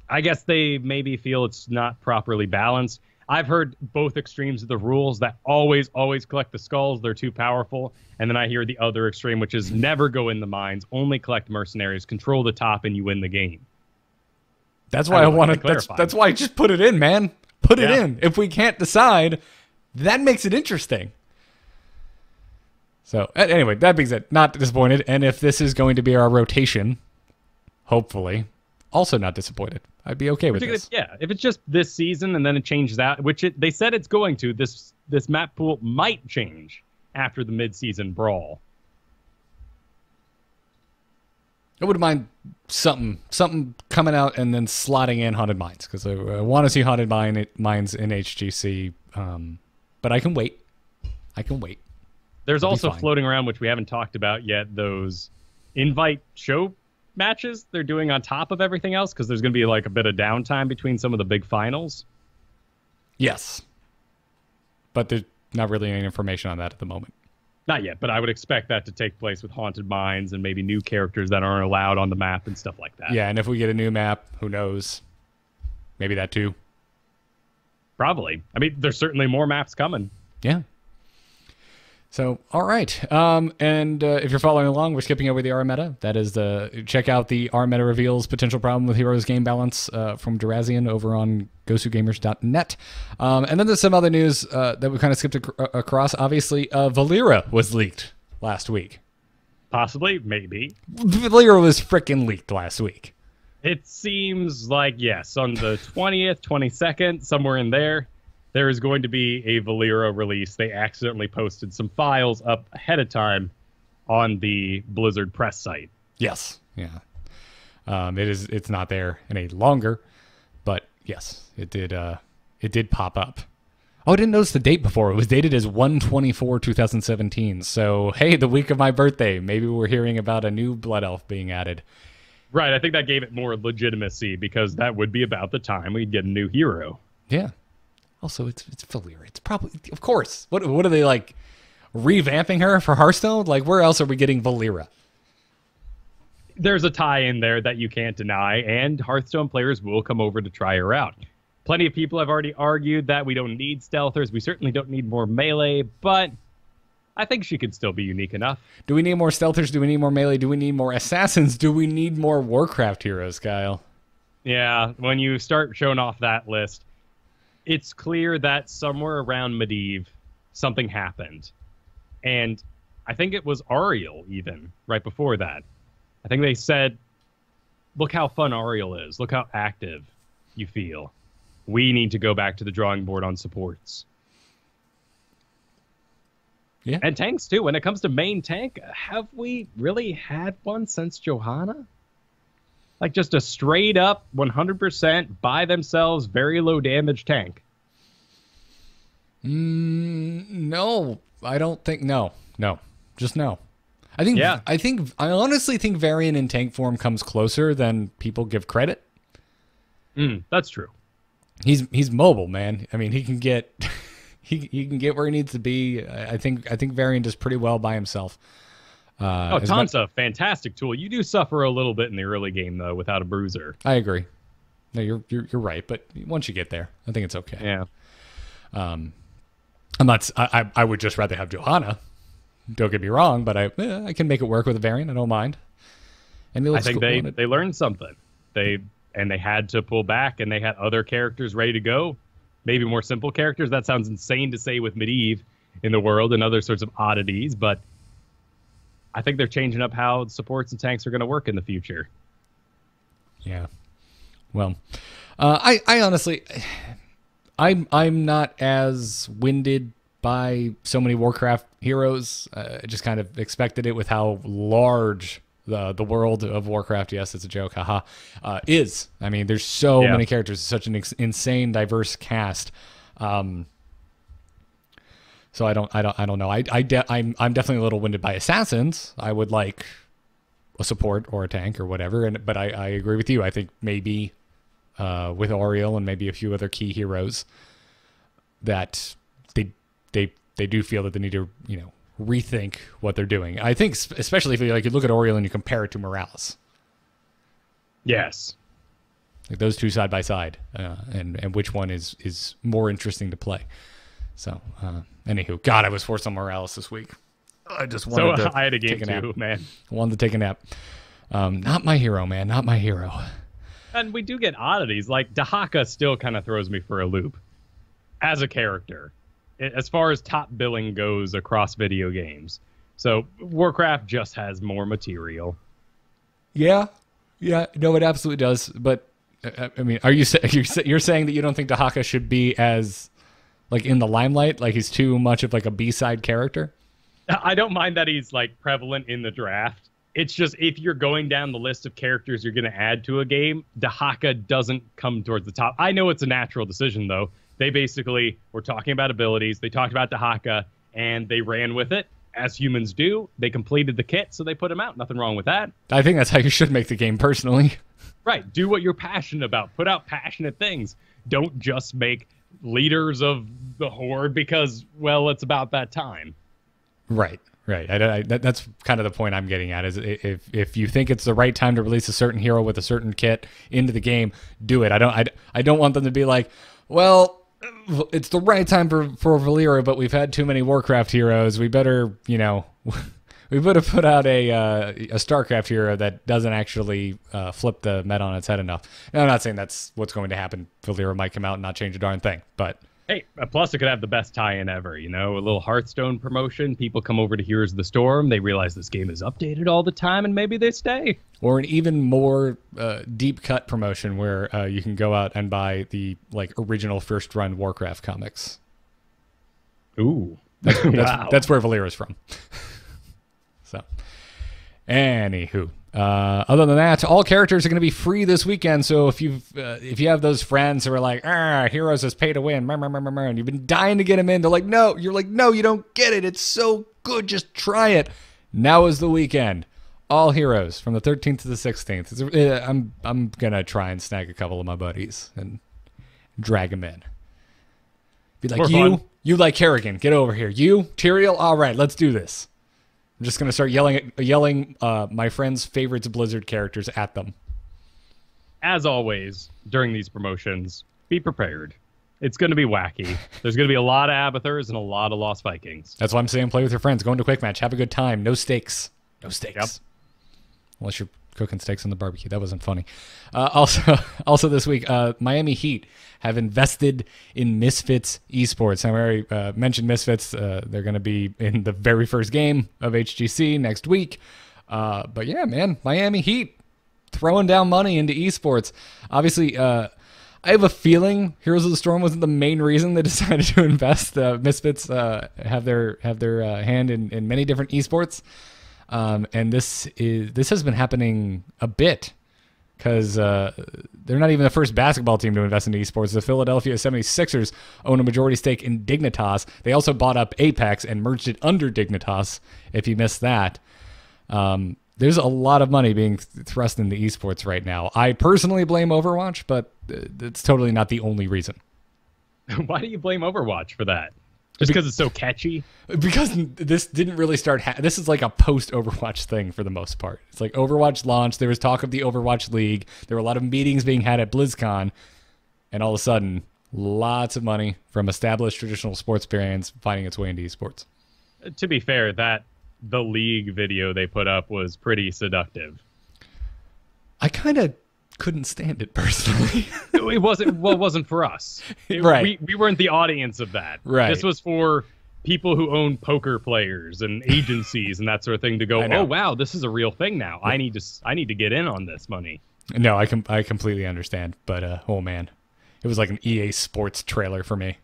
I guess they maybe feel it's not properly balanced. I've heard both extremes of the rules, that always collect the skulls. They're too powerful. And then I hear the other extreme, which is never go in the mines, only collect mercenaries, control the top, and you win the game. That's why I want to. That's why I just put it in, man. Put it in. If we can't decide, that makes it interesting. So anyway, that being said, not disappointed. And if this is going to be our rotation, hopefully, also not disappointed. I'd be okay with this. Yeah, if it's just this season and then it changes out, which they said it's going to, this map pool might change after the mid-season brawl. I wouldn't mind something coming out and then slotting in Haunted Mines, because I want to see Haunted Mines in HGC, but I can wait. There's also floating around, which we haven't talked about yet, those invite show matches they're doing on top of everything else, because there's going to be like a bit of downtime between some of the big finals. Yes. But there's not really any information on that at the moment. Not yet, but I would expect that to take place with Haunted Mines and maybe new characters that aren't allowed on the map and stuff like that. Yeah, and if we get a new map, who knows? Maybe that too. Probably. I mean, there's certainly more maps coming. Yeah. So, all right. And if you're following along, we're skipping over the R meta. That is check out the R meta reveals potential problem with Heroes game balance from Durazian over on gosugamers.net. And then there's some other news that we kind of skipped across. Obviously, Valera was leaked last week. Possibly, maybe. Valera was freaking leaked last week. It seems like, yes, on the 20th, 22nd, somewhere in there, there is going to be a Valera release. They accidentally posted some files up ahead of time on the Blizzard press site. Yes. Yeah. It's not there any longer, but yes, it did pop up. Oh, I didn't notice the date before. It was dated as 1/24/2017. So, hey, the week of my birthday, maybe we're hearing about a new Blood Elf being added. Right. I think that gave it more legitimacy, because that would be about the time we'd get a new hero. Yeah. Also, it's Valera. It's probably, of course. What are they, like, revamping her for Hearthstone? Like, where else are we getting Valera? There's a tie in there that you can't deny, and Hearthstone players will come over to try her out. Plenty of people have already argued that we don't need stealthers. We certainly don't need more melee, but I think she could still be unique enough. Do we need more stealthers? Do we need more melee? Do we need more assassins? Do we need more Warcraft heroes, Kyle? Yeah, when you start showing off that list, it's clear that somewhere around Medivh, something happened. And I think it was Ariel, even, right before that. I think they said, look how fun Ariel is. Look how active you feel. we need to go back to the drawing board on supports. Yeah. And tanks, too. When it comes to main tank, have we really had one since Johanna? Like, just a straight-up, 100%, by themselves, very low damage tank. No, I don't think. No. Just no. I honestly think Varian in tank form comes closer than people give credit. That's true. He's mobile, man. I mean, he can get he can get where he needs to be. I think Varian does pretty well by himself. Taunt's a fantastic tool. You do suffer a little bit in the early game though without a bruiser. I agree. No, you're right, but once you get there, I think it's okay. Yeah. I would just rather have Johanna. Don't get me wrong, but I can make it work with a Varian. I don't mind. And I think they learned something. They had to pull back, and they had other characters ready to go. Maybe more simple characters. That sounds insane to say with Medivh in the world and other sorts of oddities, but I think they're changing up how supports and tanks are going to work in the future. Yeah. Well, I honestly, I'm not as winded by so many Warcraft heroes. I just kind of expected it with how large the world of Warcraft, yes, it's a joke, haha, is. I mean, there's so many characters, such an insane, diverse cast. So I don't know. I'm definitely a little winded by assassins. I would like a support or a tank or whatever. But I agree with you. I think maybe with Oriel and maybe a few other key heroes that they do feel that they need to, rethink what they're doing. I think especially if you look at Oriel and you compare it to Morales. Yes. Like those two side by side, and which one is more interesting to play. So, anywho, God, I was forced on Morales this week. I just wanted to I had a game take a nap. too, man. I wanted to take a nap. Not my hero, man. Not my hero. And we do get oddities. Like, Dahaka still kind of throws me for a loop as a character, as far as top billing goes across video games. So, Warcraft just has more material. Yeah. No, it absolutely does. But, I mean, you're saying that you don't think Dahaka should be as, in the limelight? Like, he's too much of, a B-side character? I don't mind that he's, prevalent in the draft. It's just, if you're going down the list of characters you're going to add to a game, Dahaka doesn't come towards the top. I know it's a natural decision, though. They basically were talking about abilities. They talked about Dahaka, and they ran with it, as humans do. They completed the kit, so they put him out. Nothing wrong with that. I think that's how you should make the game, personally. Right. Do what you're passionate about. Put out passionate things. Don't just make leaders of the Horde because, well, it's about that time. Right. That's kind of the point I'm getting at, is if you think it's the right time to release a certain hero with a certain kit into the game, do it. I don't want them to be like, well, it's the right time for Valyria, but we've had too many Warcraft heroes. We better, we better put out a StarCraft hero that doesn't actually flip the meta on its head enough. Now, I'm not saying that's what's going to happen. Valyria might come out and not change a darn thing, but hey, plus it could have the best tie-in ever, a little Hearthstone promotion. People come over to Heroes of the Storm. They realize this game is updated all the time, and maybe they stay. Or an even more deep cut promotion where you can go out and buy the original first run Warcraft comics. Ooh, that's where Valeria's from. So, anywho. Other than that, all characters are going to be free this weekend. So if you have those friends who are like, Heroes is pay to win, and you've been dying to get them in, they're like, no, you're like, no, you don't get it. It's so good. Just try it. Now is the weekend. All Heroes from the 13th to the 16th. I'm gonna try and snag a couple of my buddies and drag them in. Be like, you like Kerrigan, get over here. You, Tyrael, all right, let's do this. I'm just going to start yelling my friends' favorites Blizzard characters at them. As always, during these promotions, be prepared. It's going to be wacky. There's going to be a lot of Abathurs and a lot of Lost Vikings. That's why I'm saying play with your friends. Go into a quick match. Have a good time. No stakes. No stakes. Yep. Unless you're cooking steaks on the barbecue. That wasn't funny. Also this week, Miami Heat have invested in Misfits Esports. I already mentioned Misfits. They're going to be in the very first game of HGC next week. But yeah, man, Miami Heat throwing down money into esports. Obviously, I have a feeling Heroes of the Storm wasn't the main reason they decided to invest. Misfits have their hand in many different esports, and this has been happening a bit because they're not even the first basketball team to invest in esports. The Philadelphia 76ers own a majority stake in Dignitas. They also bought up Apex and merged it under Dignitas. If you missed that. There's a lot of money being thrust into esports right now. I personally blame Overwatch, but it's totally not the only reason. Why do you blame Overwatch for that? Just because it's so catchy? Because this didn't really start... this is like a post-Overwatch thing for the most part. It's like Overwatch launched. There was talk of the Overwatch League. There were a lot of meetings being had at BlizzCon. And all of a sudden, lots of money from established traditional sports brands finding its way into esports. To be fair, the League video they put up was pretty seductive. I kind of couldn't stand it personally. It wasn't for us. Right. We weren't the audience of that. Right. This was for people who own poker players and agencies and that sort of thing to go, oh wow, this is a real thing now. I need to get in on this money. No, I completely understand, but oh man, it was like an EA Sports trailer for me.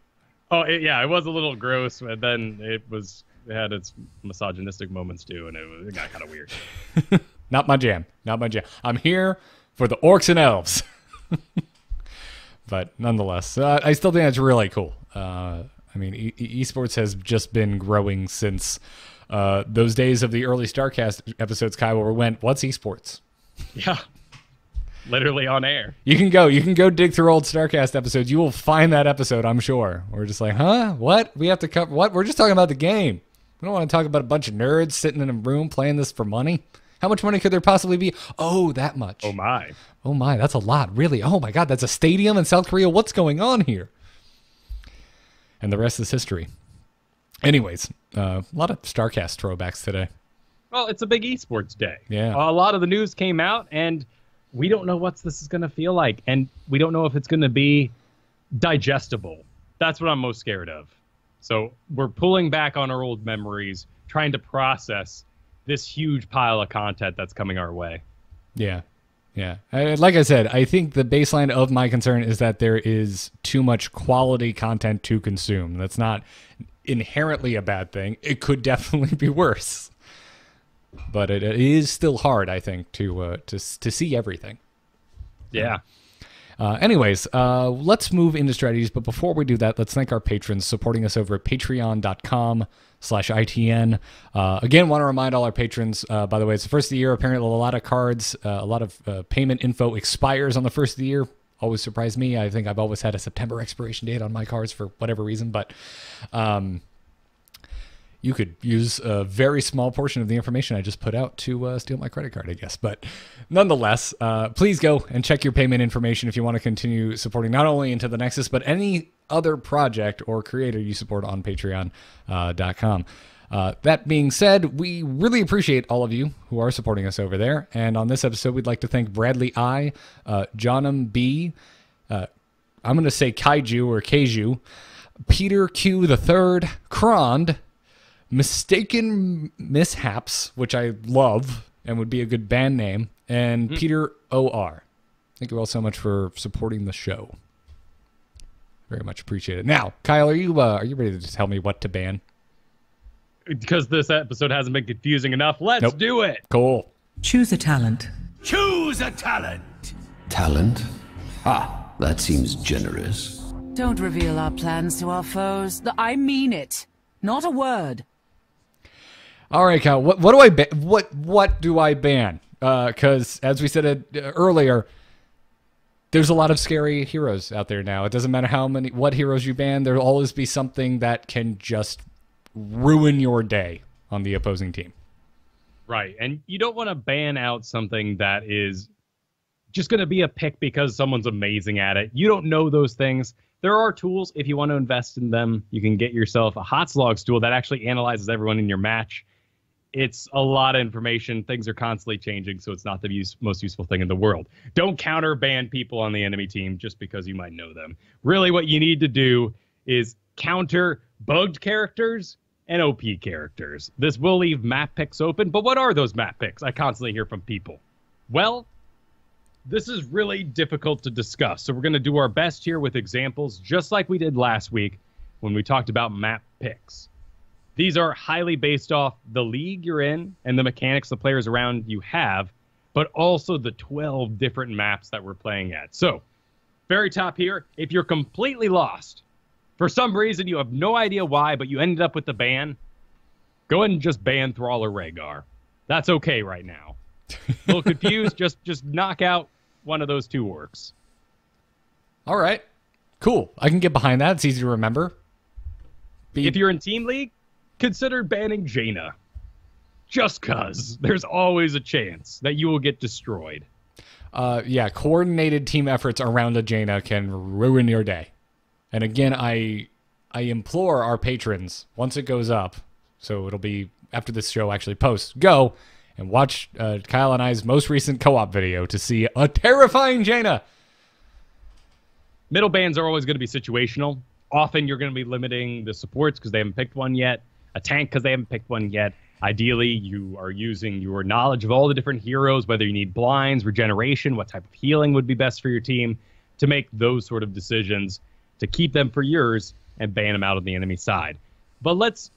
Oh yeah, it was a little gross, but then it had its misogynistic moments too, and it got kind of weird. Not my jam. I'm here for the orcs and elves. But nonetheless, I still think that's really cool. I mean, esports has just been growing since those days of the early StarCast episodes, Kai, where we went, what's esports? Yeah. Literally on air. You can go dig through old StarCast episodes. You will find that episode, I'm sure. We're just like, huh? What? We have to cover what? We're just talking about the game. We don't want to talk about a bunch of nerds sitting in a room playing this for money. How much money could there possibly be? Oh, that much. Oh, my. Oh, my. That's a lot. Really? Oh, my God. That's a stadium in South Korea. What's going on here? And the rest is history. Anyways, a lot of StarCast throwbacks today. Well, it's a big esports day. Yeah. A lot of the news came out, and we don't know what this is going to feel like. And we don't know if it's going to be digestible. That's what I'm most scared of. So we're pulling back on our old memories, trying to process this huge pile of content that's coming our way. Yeah. Like I said, I think the baseline of my concern is that there is too much quality content to consume. That's not inherently a bad thing. It could definitely be worse. But it is still hard, I think, to see everything. Yeah. Anyways, let's move into strategies. But before we do that, let's thank our patrons supporting us over at patreon.com/ITN. Again, want to remind all our patrons, by the way, it's the first of the year. Apparently, a lot of cards, a lot of payment info expires on the first of the year. Always surprised me. I think I've always had a September expiration date on my cards for whatever reason. But you could use a very small portion of the information I just put out to steal my credit card, I guess. But nonetheless, please go and check your payment information if you want to continue supporting not only Into the Nexus, but any other project or creator you support on patreon.com. That being said, we really appreciate all of you who are supporting us over there. And on this episode, we'd like to thank Bradley I, Johnum B, I'm going to say Kaiju or Keiju, Peter Q the Third, Krond, Mistaken Mishaps, which I love and would be a good band name, and Peter O.R. Thank you all so much for supporting the show. Very much appreciate it. Now, Kyle, are you ready to tell me what to ban? Because this episode hasn't been confusing enough, let's do it. Cool. Choose a talent. Choose a talent. Talent? Ah, that seems generous. Don't reveal our plans to our foes. I mean it. Not a word. All right, Kyle. What do I ban? What do I ban? Because as we said earlier, there's a lot of scary heroes out there now. It doesn't matter what heroes you ban. There'll always be something that can just ruin your day on the opposing team. Right, and you don't want to ban out something that is just going to be a pick because someone's amazing at it. You don't know those things. There are tools, if you want to invest in them. You can get yourself a HOTS tool that actually analyzes everyone in your match. It's a lot of information. Things are constantly changing, so it's not the most useful thing in the world. Don't counter-ban people on the enemy team just because you might know them. Really, what you need to do is counter bugged characters and OP characters. This will leave map picks open, but what are those map picks? I constantly hear from people. Well, This is really difficult to discuss, so we're going to do our best here with examples, just like we did last week when we talked about map picks. These are highly based off the league you're in and the mechanics the players around you have, but also the 12 different maps that we're playing at. So, very top here, if you're completely lost, for some reason you have no idea why, but you ended up with the ban, go ahead and just ban Thrall or Rhaegar. That's okay right now. A little confused, just knock out one of those two orcs. All right. Cool. I can get behind that. It's easy to remember. If you're in Team League, consider banning Jaina. Just cuz. There's always a chance that you will get destroyed. Yeah, coordinated team efforts around a Jaina can ruin your day. And again, I implore our patrons, once it goes up, so it'll be after this show actually posts, go and watch Kyle and I's most recent co-op video to see a terrifying Jaina. Middle bans are always going to be situational. Often you're going to be limiting the supports because they haven't picked one yet, a tank because they haven't picked one yet. Ideally, you are using your knowledge of all the different heroes, whether you need blinds, regeneration, what type of healing would be best for your team, to make those sort of decisions to keep them for yours and ban them out on the enemy side. But let's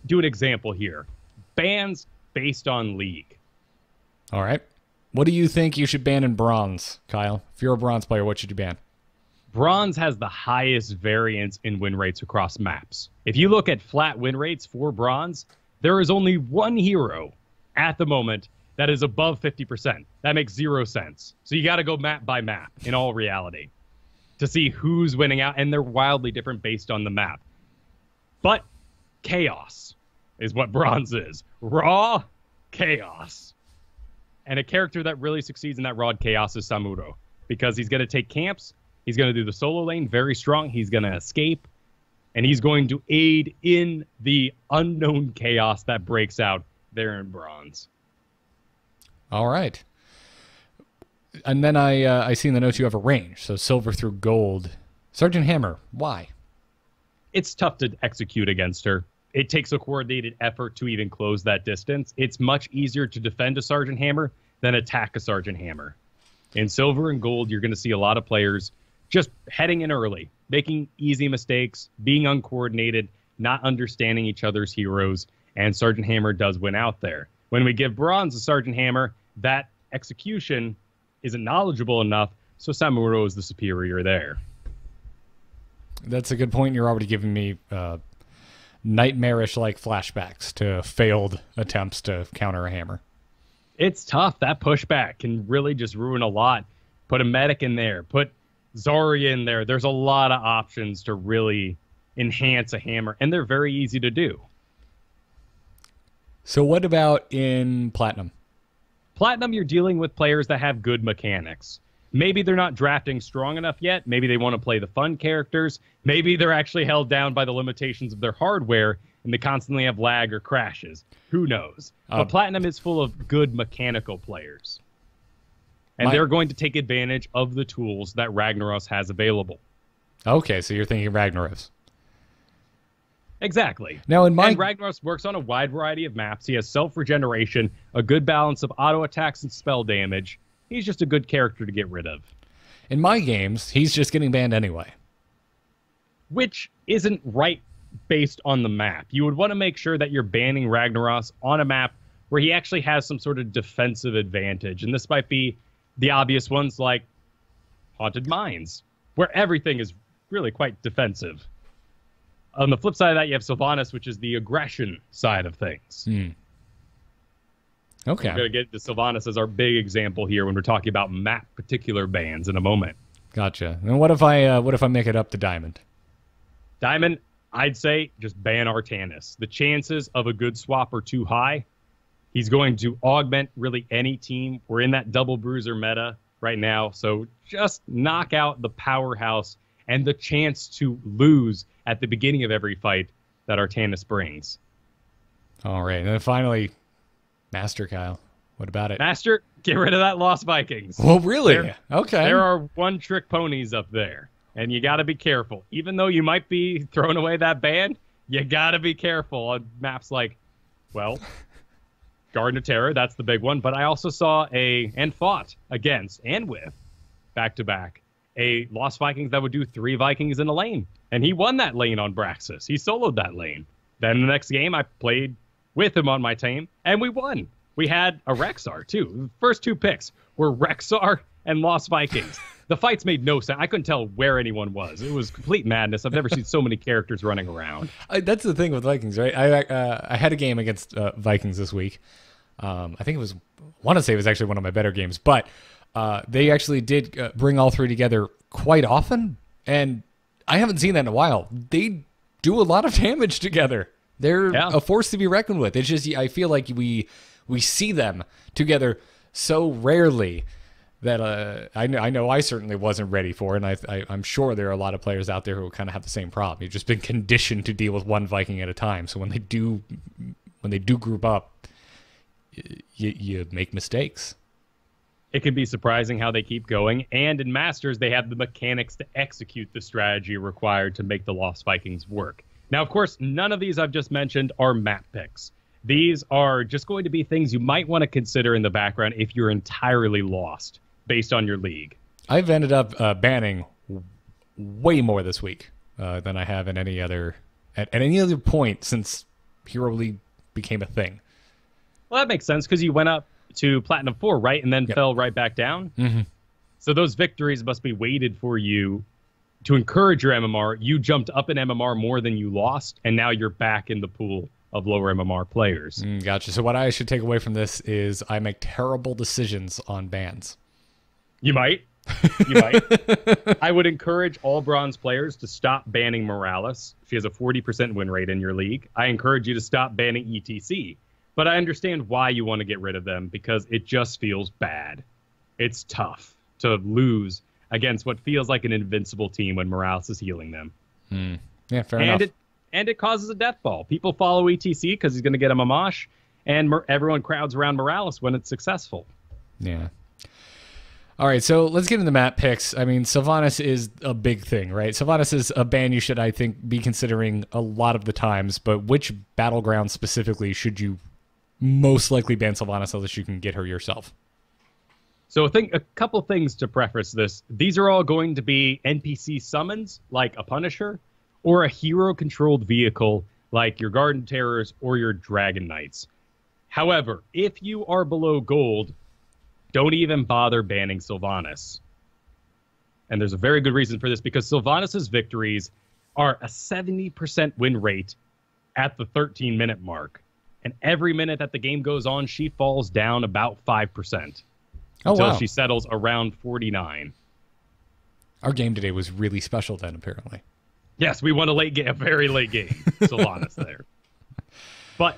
do an example here. Bans based on league. All right. What do you think you should ban in bronze, Kyle? If you're a bronze player, what should you ban? Bronze has the highest variance in win rates across maps. If you look at flat win rates for bronze, there is only one hero at the moment that is above 50%. That makes 0 sense. So you got to go map by map in all reality to see who's winning out, and they're wildly different based on the map. But chaos is what bronze is. Raw chaos. And a character that really succeeds in that raw chaos is Samuro, because he's going to take camps, he's going to do the solo lane very strong, he's going to escape, and he's going to aid in the unknown chaos that breaks out there in bronze. All right. And then I see in the notes you have a range, so silver through gold. Sergeant Hammer, why? It's tough to execute against her. It takes a coordinated effort to even close that distance. It's much easier to defend a Sergeant Hammer than attack a Sergeant Hammer. In silver and gold, you're going to see a lot of players just heading in early, making easy mistakes, being uncoordinated, not understanding each other's heroes, and Sergeant Hammer does win out there. When we give bronze a Sergeant Hammer, that execution isn't knowledgeable enough, so Samuro is the superior there. That's a good point. You're already giving me nightmarish-like flashbacks to failed attempts to counter a hammer. It's tough. That pushback can really just ruin a lot. Put a medic in there. Put Zarya in there. There's a lot of options to really enhance a hammer, and they're very easy to do. So what about in Platinum? Platinum, you're dealing with players that have good mechanics. Maybe they're not drafting strong enough yet. Maybe they want to play the fun characters. Maybe they're actually held down by the limitations of their hardware and they constantly have lag or crashes. Who knows? But Platinum is full of good mechanical players. And they're going to take advantage of the tools that Ragnaros has available. Okay, so you're thinking Ragnaros. Exactly. Now, and Ragnaros works on a wide variety of maps. He has self-regeneration, a good balance of auto attacks and spell damage. He's just a good character to get rid of. In my games, he's just getting banned anyway. Which isn't right based on the map. You would want to make sure that you're banning Ragnaros on a map where he actually has some sort of defensive advantage. And this might be the obvious ones like Haunted Mines, where everything is really quite defensive. On the flip side of that, you have Sylvanas, which is the aggression side of things. Okay. We're going to get to Sylvanas as our big example here when we're talking about map particular bans in a moment. Gotcha. And what if I make it up to Diamond? Diamond, I'd say just ban Artanis. The chances of a good swap are too high. He's going to augment really any team. We're in that double bruiser meta right now, so just knock out the powerhouse and the chance to lose at the beginning of every fight that Artanis brings. All right. And then finally, Master, Kyle. What about it? Master, get rid of that Lost Vikings. Well, really? Okay. There are one-trick ponies up there, and you got to be careful. Even though you might be throwing away that ban, you got to be careful on maps like, well, Garden of Terror, that's the big one. But I also saw and fought against and with, back-to-back, a Lost Vikings that would do 3 Vikings in a lane. And he won that lane on Braxis. He soloed that lane. Then the next game, I played with him on my team, and we won. We had a Rexar, too. The first 2 picks were Rexar and Lost Vikings. The fights made no sense. I couldn't tell where anyone was. It was complete madness. I've never seen so many characters running around. That's the thing with Vikings, right? I had a game against Vikings this week. I think it was, I want to say it was actually one of my better games, but they actually did bring all 3 together quite often, and I haven't seen that in a while. They do a lot of damage together. They're a force to be reckoned with. It's just, I feel like we see them together so rarely that I know I certainly wasn't ready for it, and I'm sure there are a lot of players out there who kind of have the same problem. You've just been conditioned to deal with one Viking at a time. So when they do group up, you make mistakes. It can be surprising how they keep going, and in Masters, they have the mechanics to execute the strategy required to make the Lost Vikings work. Now, of course, none of these I've just mentioned are map picks. These are just going to be things you might want to consider in the background if you're entirely lost based on your league. I've ended up banning way more this week than I have at any other point since Hero League became a thing. Well, that makes sense because you went up to Platinum 4, right? And then fell right back down. Mm-hmm. So those victories must be weighted for you to encourage your MMR. You jumped up in MMR more than you lost, and now you're back in the pool of lower MMR players. Gotcha. So what I should take away from this is I make terrible decisions on bans. You might. You might. I would encourage all bronze players to stop banning Morales. She has a 40% win rate in your league. I encourage you to stop banning ETC. But I understand why you want to get rid of them, because it just feels bad. It's tough to lose against what feels like an invincible team when Morales is healing them. Yeah, fair enough. And it causes a death ball. People follow ETC because he's going to get a Mamash, and everyone crowds around Morales when it's successful. Yeah. All right, so let's get into map picks. I mean, Sylvanas is a big thing, right? Sylvanas is a ban you should, I think, be considering a lot of the times, but which battleground specifically should you most likely ban Sylvanas so that you can get her yourself? So I think a couple things to preface this. These are all going to be NPC summons, like a Punisher, or a hero-controlled vehicle, like your Garden Terrors or your Dragon Knights. However, if you are below gold, don't even bother banning Sylvanas. And there's a very good reason for this, because Sylvanas' victories are a 70% win rate at the 13-minute mark. And every minute that the game goes on, she falls down about 5%. Until she settles around 49. Our game today was really special then, apparently. Yes, we won a very late game. Sylvanas there. But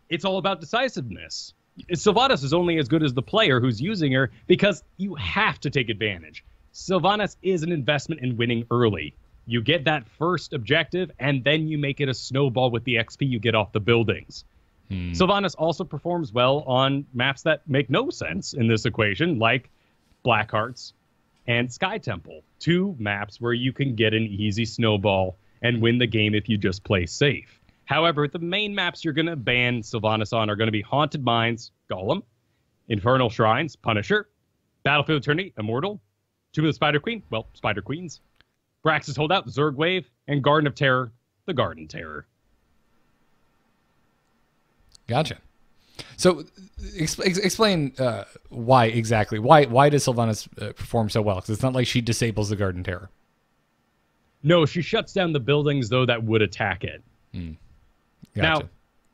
it's all about decisiveness. Sylvanas is only as good as the player who's using her, because you have to take advantage. Sylvanas is an investment in winning early. You get that first objective, and then you make it a snowball with the XP you get off the buildings. Sylvanas also performs well on maps that make no sense in this equation, like Black Hearts and Sky Temple. 2 maps where you can get an easy snowball and win the game if you just play safe. However, the main maps you're going to ban Sylvanas on are going to be Haunted Mines, Golem, Infernal Shrines, Punisher, Battlefield Eternity, Immortal, Tomb of the Spider Queen, well, Spider Queens, Brax's Holdout, Zerg Wave, and Garden of Terror, the Garden Terror. Gotcha. So explain why exactly. Why does Sylvanas perform so well? Because it's not like she disables the Garden Terror. No, she shuts down the buildings, though, that would attack it. Gotcha. Now,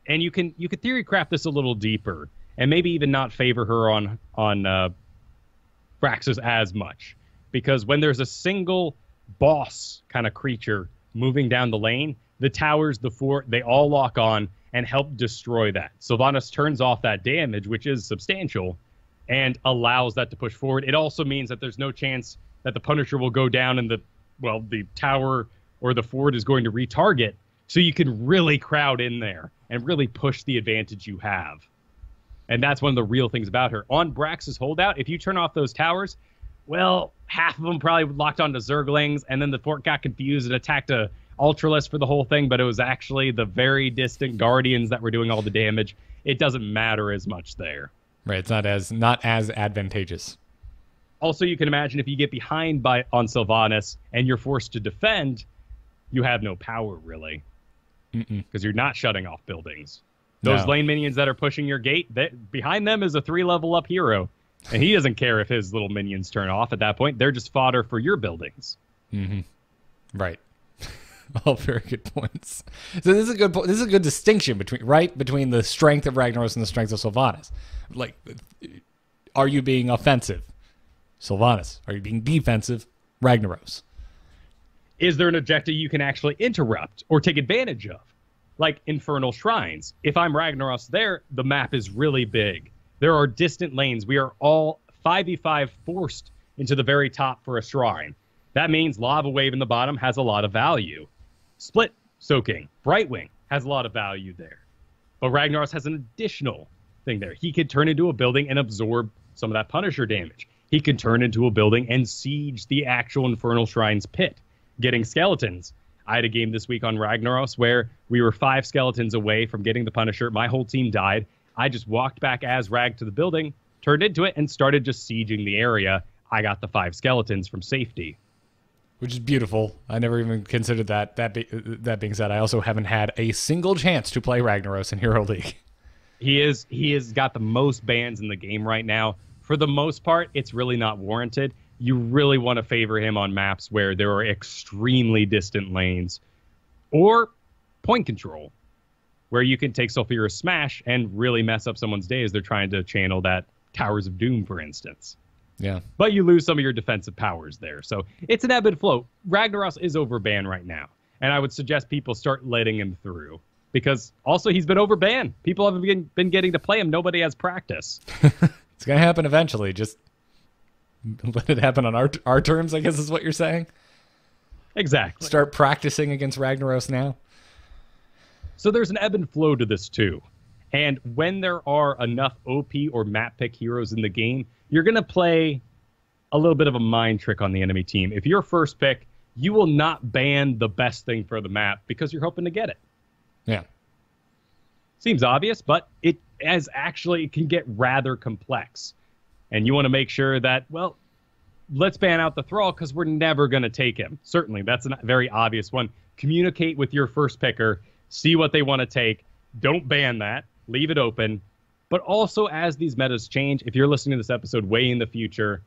and you can theory craft this a little deeper, and maybe even not favor her on Braxis as much, because when there's a single boss kind of creature moving down the lane, the towers, the fort, they all lock on and help destroy that. Sylvanas turns off that damage, which is substantial, and allows that to push forward. It also means that there's no chance that the Punisher will go down and the tower or the fort is going to retarget. So you can really crowd in there and really push the advantage you have. And that's one of the real things about her. On Brax's Holdout, if you turn off those towers, well, half of them probably locked onto Zerglings, and then the fort got confused and attacked a Ultralisk for the whole thing, but it was actually the very distant Guardians that were doing all the damage. It doesn't matter as much there. Right, it's not as advantageous. Also, you can imagine if you get behind on Sylvanas and you're forced to defend, you have no power, really. Because you're not shutting off buildings. Those lane minions that are pushing your gate, behind them is a 3-level up hero. And he doesn't care if his little minions turn off at that point. They're just fodder for your buildings. Right. All very good points. So this is a good point. This is a good distinction between the strength of Ragnaros and the strength of Sylvanas. Like, are you being offensive? Sylvanas. Are you being defensive? Ragnaros. Is there an objective you can actually interrupt or take advantage of? Like Infernal Shrines. If I'm Ragnaros there, the map is really big. There are distant lanes. We are all 5v5 forced into the very top for a shrine. That means Lava Wave in the bottom has a lot of value. Split Soaking, Brightwing has a lot of value there. But Ragnaros has an additional thing there. He could turn into a building and absorb some of that Punisher damage. He can turn into a building and siege the actual Infernal Shrine's pit, getting skeletons. I had a game this week on Ragnaros where we were 5 skeletons away from getting the Punisher. My whole team died. I just walked back as Rag to the building, turned into it, and started just sieging the area. I got the 5 skeletons from safety. Which is beautiful. I never even considered that. That being said, I also haven't had a single chance to play Ragnaros in Hero League. He has got the most bans in the game right now. For the most part, it's really not warranted. You really want to favor him on maps where there are extremely distant lanes. Or point control, where you can take Sulfurous Smash and really mess up someone's day as they're trying to channel that Towers of Doom, for instance. Yeah. But you lose some of your defensive powers there. So it's an ebb and flow. Ragnaros is overbanned right now. And I would suggest people start letting him through. Because also he's been overbanned. People haven't been getting to play him. Nobody has practice. It's going to happen eventually. Just let it happen on our terms, I guess is what you're saying? Exactly. Start practicing against Ragnaros now. So there's an ebb and flow to this too. And when there are enough OP or map pick heroes in the game, you're going to play a little bit of a mind trick on the enemy team. If you're first pick, you will not ban the best thing for the map because you're hoping to get it. Yeah. Seems obvious, but it can get rather complex. And you want to make sure that, well, let's ban out the Thrall because we're never going to take him. Certainly, that's a very obvious one. Communicate with your first picker, see what they want to take. Don't ban that. Leave it open. But also, as these metas change, if you're listening to this episode way in the future,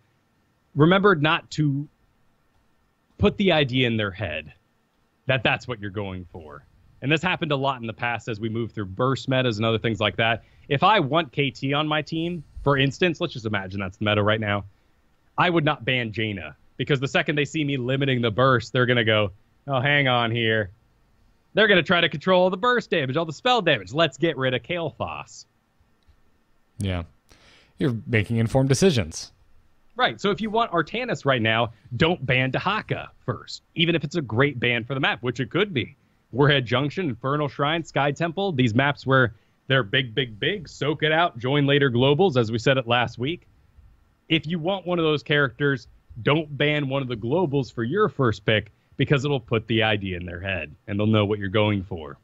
remember not to put the idea in their head that that's what you're going for. And this happened a lot in the past as we moved through burst metas and other things like that. If I want KT on my team, for instance, let's just imagine that's the meta right now, I would not ban Jaina. Because the second they see me limiting the burst, they're going to go, oh, hang on here. They're going to try to control all the burst damage, all the spell damage. Let's get rid of Kael'thas. Yeah. You're making informed decisions. Right. So if you want Artanis right now, don't ban Dahaka first. Even if it's a great ban for the map, which it could be. Warhead Junction, Infernal Shrine, Sky Temple, these maps where they're big, big, big, soak it out, join later globals, as we said it last week. If you want one of those characters, don't ban one of the globals for your first pick because it'll put the idea in their head and they'll know what you're going for.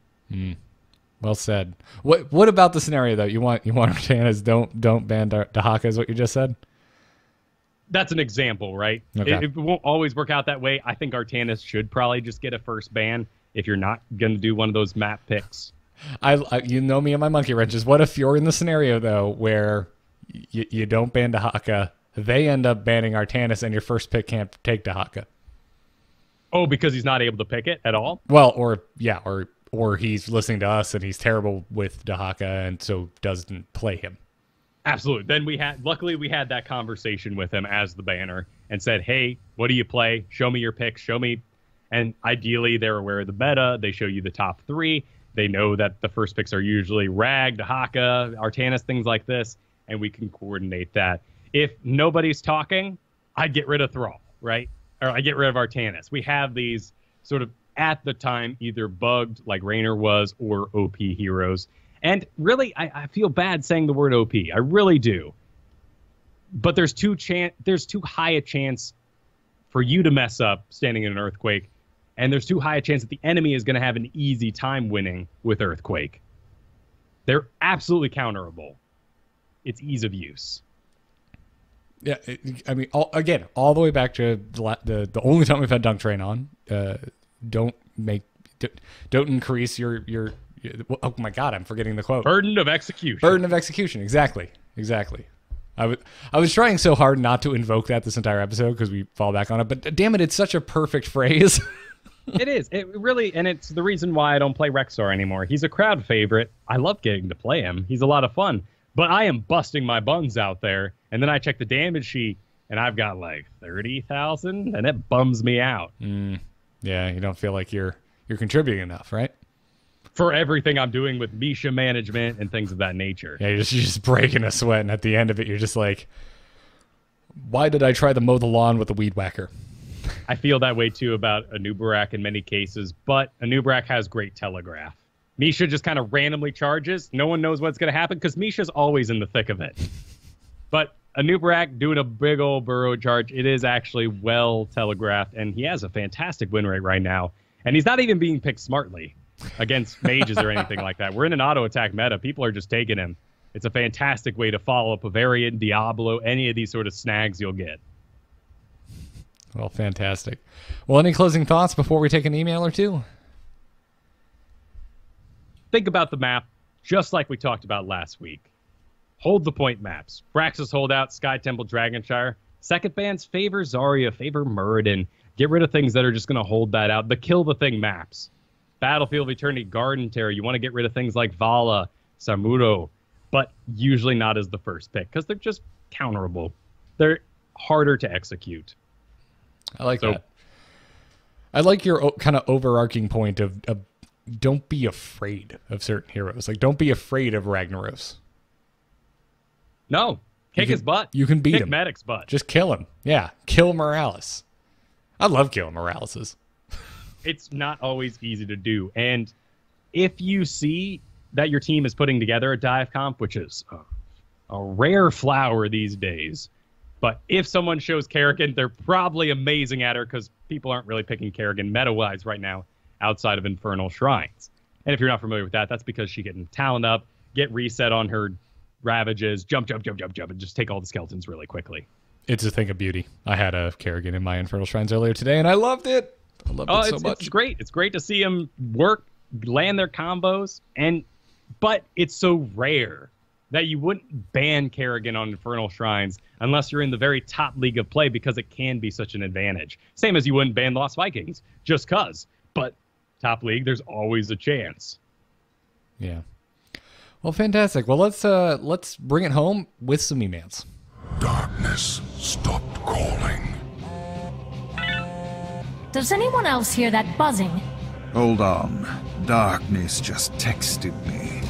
Well said. What about the scenario though? You want Artanis, don't ban Dahaka is what you just said? That's an example, right? Okay. It won't always work out that way. I think Artanis should probably just get a first ban if you're not going to do one of those map picks. I you know me and my monkey wrenches. What if you're in the scenario though where you don't ban Dahaka, they end up banning Artanis, and your first pick can't take Dahaka? Oh, because he's not able to pick it at all? Well, or he's listening to us and he's terrible with Dahaka and so doesn't play him. Absolutely. Then luckily we had that conversation with him as the banner and said, hey, what do you play? Show me your picks. Show me. And ideally they're aware of the meta. They show you the top 3. They know that the first picks are usually Rag, Dahaka, Artanis, things like this, and we can coordinate that. If nobody's talking, I'd get rid of Thrall, right? Or I get rid of Artanis. We have these sort of, at the time, either bugged, like Raynor was, or OP heroes. And really, I feel bad saying the word OP. I really do. But there's too high a chance for you to mess up standing in an earthquake and there's too high a chance that the enemy is going to have an easy time winning with Earthquake. They're absolutely counterable. It's ease of use. Yeah, I mean, all the way back to the only time we've had Dunk Train on. Don't increase your. Oh my God, I'm forgetting the quote. Burden of execution. Burden of execution. Exactly. I was trying so hard not to invoke that this entire episode because we fall back on it. But damn it, it's such a perfect phrase. It is. It really, and it's the reason why I don't play Rexar anymore. He's a crowd favorite. I love getting to play him. He's a lot of fun. But I am busting my buns out there, and then I check the damage sheet, and I've got like 30,000, and it bums me out. Yeah, you don't feel like you're contributing enough, right? For everything I'm doing with Misha management and things of that nature. Yeah, you're just breaking a sweat, and at the end of it, you're just like, why did I try to mow the lawn with a weed whacker? I feel that way, too, about Anubarak in many cases, but Anubarak has great telegraph. Misha just kind of randomly charges. No one knows what's going to happen because Misha's always in the thick of it. But Anubarak doing a big old burrow charge, it is actually well telegraphed, and he has a fantastic win rate right now. And he's not even being picked smartly against mages or anything like that. We're in an auto attack meta. People are just taking him. It's a fantastic way to follow up Bavarian, Diablo, any of these sort of snags you'll get. Well, fantastic. Well, any closing thoughts before we take an email or two? Think about the map just like we talked about last week. Hold the point maps. Praxis holdout, Sky Temple, Dragonshire. Second bands favor Zarya, favor Muradin. Get rid of things that are just going to hold that out. The kill the thing maps. Battlefield of Eternity, Garden Terror. You want to get rid of things like Vala, Samuro, but usually not as the first pick because they're just counterable. They're harder to execute. I like that. I like your kind of overarching point of don't be afraid of certain heroes. Like, don't be afraid of Ragnaros. No. Kick his butt. You can beat him. Kick Medic's butt. Just kill him. Yeah. Kill Morales. I love killing Moraleses. It's not always easy to do. And if you see that your team is putting together a dive comp, which is a rare flower these days, but if someone shows Kerrigan, they're probably amazing at her because people aren't really picking Kerrigan meta-wise right now outside of Infernal Shrines. And if you're not familiar with that, that's because she can talent up, get reset on her Ravages, jump, and just take all the skeletons really quickly. It's a thing of beauty. I had a Kerrigan in my Infernal Shrines earlier today, and I loved it. I loved it so much. It's great. It's great to see them work, land their combos, but it's so rare that you wouldn't ban Kerrigan on Infernal Shrines unless you're in the very top league of play because it can be such an advantage. Same as you wouldn't ban Lost Vikings just cuz. But top league, there's always a chance. Yeah. Well, fantastic. Well, let's bring it home with some emails. Darkness stopped calling. Does anyone else hear that buzzing? Hold on. Darkness just texted me.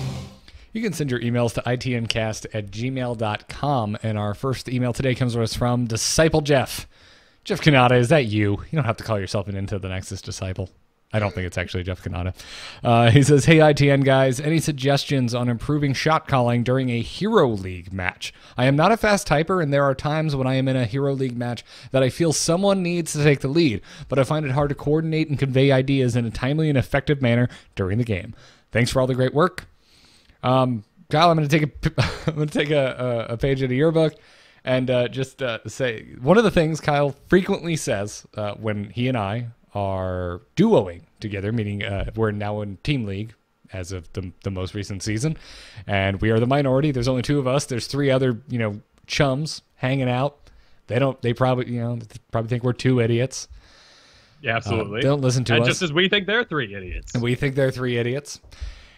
You can send your emails to itncast@gmail.com, and our first email today comes to us from Disciple Jeff. Jeff Kanata, is that you? You don't have to call yourself an Into the Nexus disciple. I don't think it's actually Jeff Kanata. He says, hey, ITN guys, any suggestions on improving shot calling during a Hero League match? I am not a fast typer, and there are times when I am in a Hero League match that I feel someone needs to take the lead, but I find it hard to coordinate and convey ideas in a timely and effective manner during the game. Thanks for all the great work. Kyle, I'm going to take a page out of your book and just say one of the things Kyle frequently says when he and I are duoing together, meaning we're now in Team League as of the most recent season, and we are the minority. There's only two of us. There's three other chums hanging out. They probably think we're two idiots. Yeah, absolutely. They don't listen to us. Just as we think they're three idiots. And we think they're three idiots.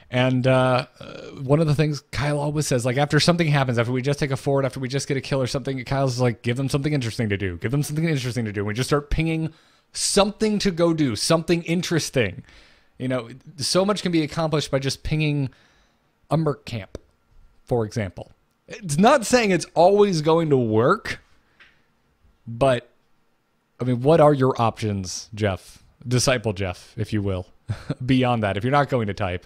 And one of the things Kyle always says, like after something happens, after we just take a forward, after we just get a kill or something, Kyle's like, give them something interesting to do. Give them something interesting to do. And we just start pinging something to go do, something interesting. So much can be accomplished by just pinging a merc camp, for example. It's not saying it's always going to work, but, I mean, what are your options, Jeff? Disciple Jeff, if you will. Beyond that, if you're not going to type,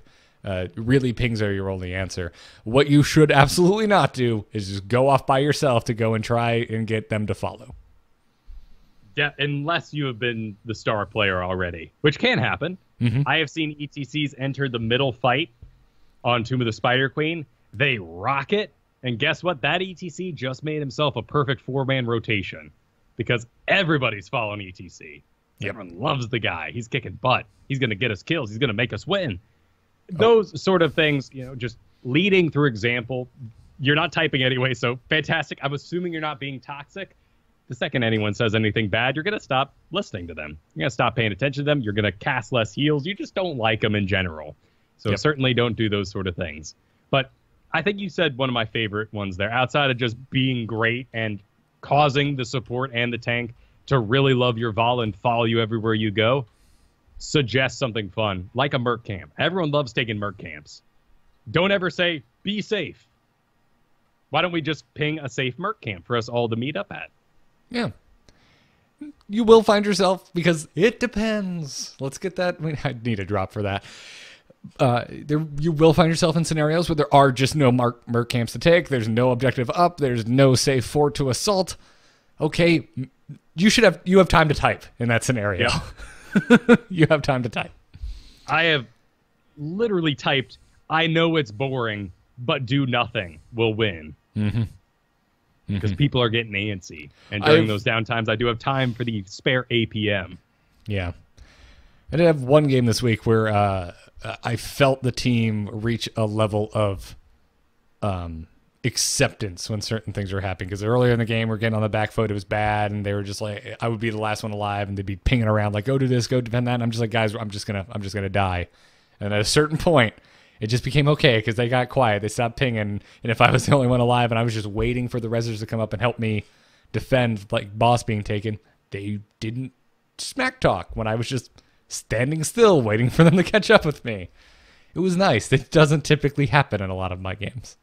really pings are your only answer. What you should absolutely not do is just go off by yourself to go and try and get them to follow. Yeah, unless you have been the star player already, which can happen. I have seen ETCs enter the middle fight on Tomb of the Spider Queen. They rock it, and guess what? That ETC just made himself a perfect 4-man rotation because everybody's following ETC. Everyone loves the guy. He's kicking butt. He's going to get us kills. He's going to make us win. Those sort of things, just leading through example. You're not typing anyway, so fantastic. I'm assuming you're not being toxic. The second anyone says anything bad, you're going to stop listening to them. You're going to stop paying attention to them. You're going to cast less heals. You just don't like them in general. So certainly don't do those sort of things. But I think you said one of my favorite ones there, outside of just being great and causing the support and the tank to really love your Vol and follow you everywhere you go. Suggest something fun, like a Merc camp. Everyone loves taking Merc camps. Don't ever say, be safe. Why don't we just ping a safe Merc camp for us all to meet up at? Yeah. You will find yourself, because it depends. Let's get that. I need a drop for that. You will find yourself in scenarios where there are just no Merc camps to take. There's no objective up. There's no safe fort to assault. Okay, you have time to type in that scenario. Yep. You have time to type. I have literally typed, I know it's boring, but do nothing will win. Because people are getting antsy. And during those downtimes, I do have time for the spare APM. Yeah. I did have one game this week where I felt the team reach a level of acceptance when certain things were happening. Because earlier in the game, we're getting on the back foot. It was bad. And they were just like, I would be the last one alive. And they'd be pinging around like, go do this, go defend that. And I'm just like, guys, I'm just gonna die. And at a certain point, it just became okay because they got quiet. They stopped pinging. And if I was the only one alive and I was just waiting for the reses to come up and help me defend, like boss being taken, they didn't smack talk when I was just standing still waiting for them to catch up with me. It was nice. It doesn't typically happen in a lot of my games.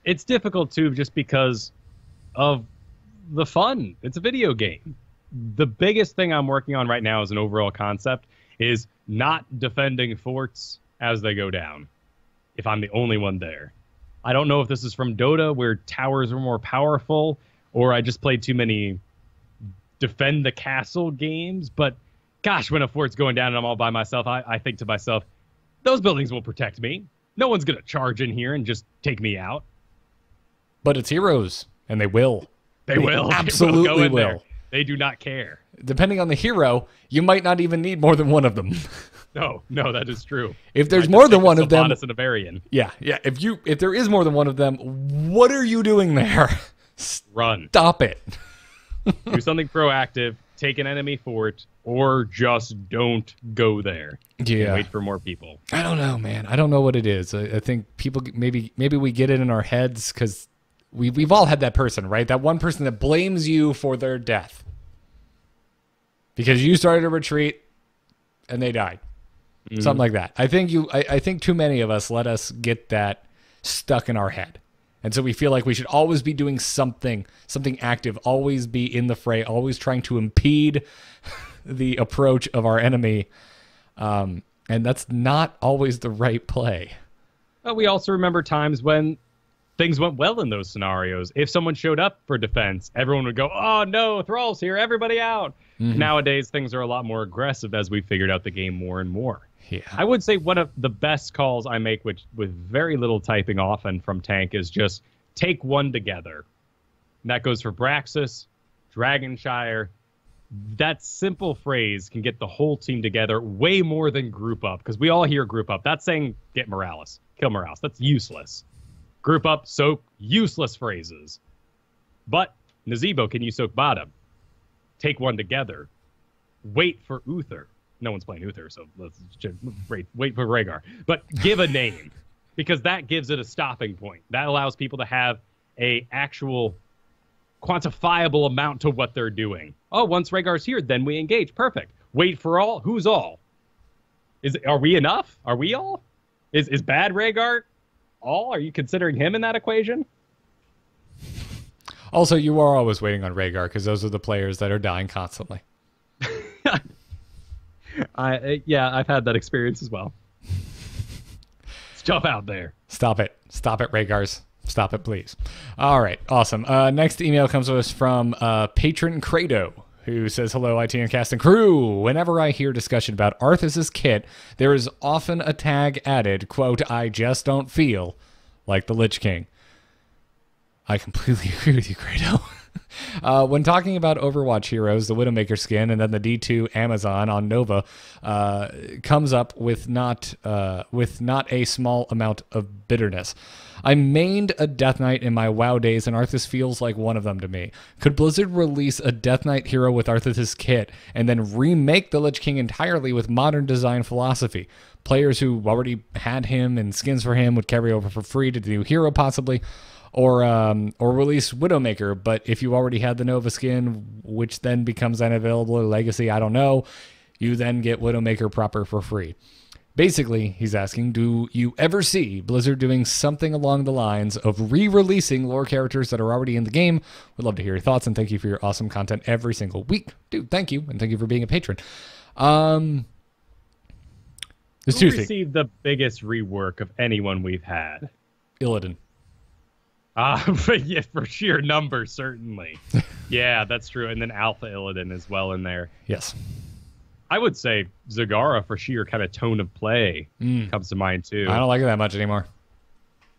It's difficult, too, just because of the fun. It's a video game. The biggest thing I'm working on right now as an overall concept is not defending forts as they go down, if I'm the only one there. I don't know if this is from Dota, where towers are more powerful, or I just played too many defend the castle games, but gosh, when a fort's going down and I'm all by myself, I think to myself, those buildings will protect me. No one's going to charge in here and just take me out. But it's heroes, and they will. They will. Absolutely will. They do not care. Depending on the hero, you might not even need more than one of them. No, that is true. If there's more than one of them, and a Varian. Yeah. If there is more than one of them, what are you doing there? Run. Stop it. Do something proactive. Take an enemy fort, or just don't go there. Yeah. And wait for more people. I don't know, man. I don't know what it is. I think people maybe we get it in our heads because we've all had that person, right? That one person that blames you for their death because you started a retreat and they died. Something like that. I think too many of us let us get that stuck in our head. And so we feel like we should always be doing something active, always be in the fray, always trying to impede the approach of our enemy. And that's not always the right play. But we also remember times when things went well in those scenarios. If someone showed up for defense, everyone would go, oh no, Thrall's here, everybody out. Nowadays, things are a lot more aggressive as we figured out the game more and more. Yeah. I would say one of the best calls I make, which with very little typing often from tank, is just take one together. And that goes for Braxis, Dragonshire. That simple phrase can get the whole team together way more than group up, because we all hear group up. That's saying get Morales, kill Morales. That's useless. Group up, soak, useless phrases. But Nazebo, can you soak bottom? Take one together. Wait for Uther. No one's playing Uther, so let's just wait for Rhaegar. But give a name, because that gives it a stopping point. That allows people to have a actual quantifiable amount to what they're doing. Oh, once Rhaegar's here, then we engage. Perfect. Wait for all? Who's all? Are we enough? Are we all? Is bad Rhaegar all? Are you considering him in that equation? Also, you are always waiting on Rhaegar, because those are the players that are dying constantly. I've had that experience as well. It's tough out there. Stop it, Rhaegars. Stop it, please. All right, awesome. Next email comes to us from Patron Credo, who says, hello, IT and cast and crew. Whenever I hear discussion about Arthas's kit, there is often a tag added, quote, I just don't feel like the Lich King. I completely agree with you, Credo. When talking about Overwatch heroes, the Widowmaker skin and then the D2 Amazon on Nova comes up with not a small amount of bitterness. I mained a Death Knight in my WoW days, and Arthas feels like one of them to me. Could Blizzard release a Death Knight hero with Arthas' kit and then remake the Lich King entirely with modern design philosophy? Players who already had him and skins for him would carry over for free to the new hero, possibly. Or release Widowmaker, but if you already had the Nova skin, which then becomes unavailable or Legacy, I don't know, you then get Widowmaker proper for free. Basically, he's asking, do you ever see Blizzard doing something along the lines of re-releasing lore characters that are already in the game? Would love to hear your thoughts, and thank you for your awesome content every single week. Dude, thank you, and thank you for being a patron. There's two things. Who received the biggest rework of anyone we've had? Illidan. Yeah, for sheer numbers, certainly. Yeah, that's true. And then Alpha Illidan as well in there. Yes. I would say Zagara for sheer kind of tone of play comes to mind too. I don't like it that much anymore.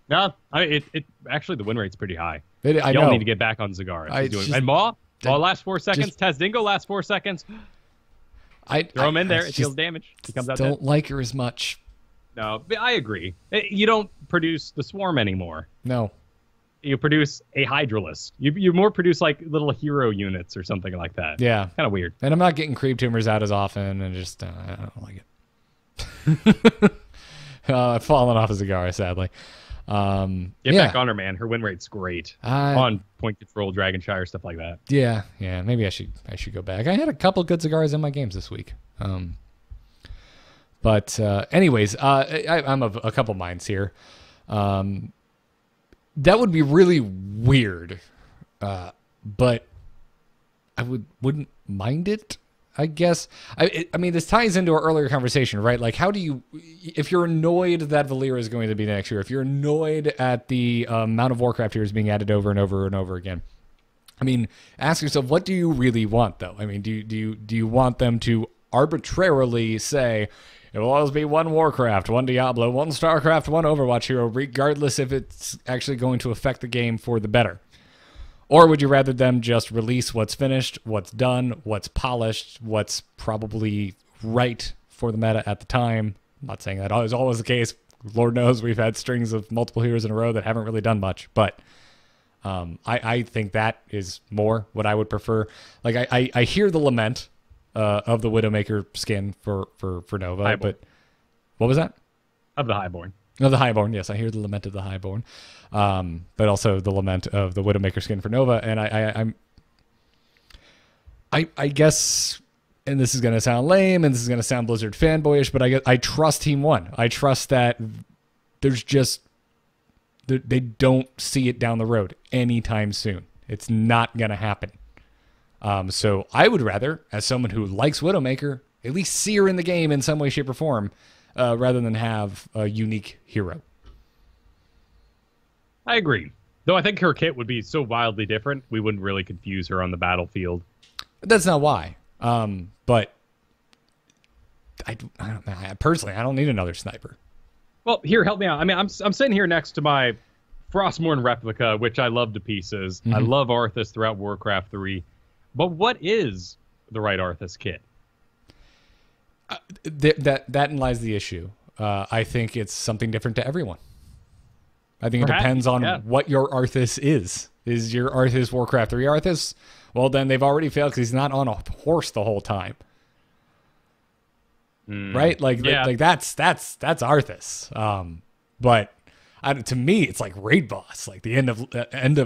No, actually the win rate's pretty high. I Y'all know. need to get back on Zagara. And Maw last 4 seconds. Tazdingo last 4 seconds. Throw him in there. It deals damage. He comes out. Don't like her as much. No, I agree. You don't produce the swarm anymore. No. You produce a Hydralisk. You more produce like little hero units or something like that. Yeah. Kind of weird. And I'm not getting creep tumors out as often, and just, I don't like it. I've fallen off as a Zagara, sadly. Get back on her, man. Her win rate's great. On point control, Dragonshire, stuff like that. Yeah. Maybe I should go back. I had a couple good Zagaras in my games this week. But anyways, I'm of a couple minds here. That would be really weird, but I wouldn't mind it, I guess. I mean, this ties into our earlier conversation, right? Like, how do you, if you're annoyed that Valyria is going to be next year, if you're annoyed at the amount of Warcraft heroes being added over and over and over again, I mean, ask yourself, what do you really want, though? I mean, do you want them to arbitrarily say, it will always be one Warcraft, one Diablo, one StarCraft, one Overwatch hero, regardless if it's actually going to affect the game for the better? Or would you rather them just release what's finished, what's done, what's polished, what's probably right for the meta at the time? I'm not saying that is always the case. Lord knows we've had strings of multiple heroes in a row that haven't really done much. But I think that is more what I would prefer. Like, I hear the lament of the Widowmaker skin for Nova, Highborn. but what was that? Of the Highborn. Of the Highborn, yes, I hear the lament of the Highborn, but also the lament of the Widowmaker skin for Nova, and I guess, and this is going to sound lame, and this is going to sound Blizzard fanboyish, but I trust Team One. I trust that there's just they don't see it down the road anytime soon. It's not going to happen. So I would rather, as someone who likes Widowmaker, at least see her in the game in some way, shape, or form, rather than have a unique hero. I agree. Though I think her kit would be so wildly different, we wouldn't really confuse her on the battlefield. That's not why. But personally, I don't need another sniper. Well, here, help me out. I mean, I'm sitting here next to my Frostmourne replica, which I love to pieces. I love Arthas throughout Warcraft 3. But what is the right Arthas kit? That lies the issue. I think it's something different to everyone. I think it depends on what your Arthas is. Is your Arthas Warcraft 3 Arthas? Well, then they've already failed because he's not on a horse the whole time. Right? Like that's Arthas. But to me, it's like raid boss, like the end of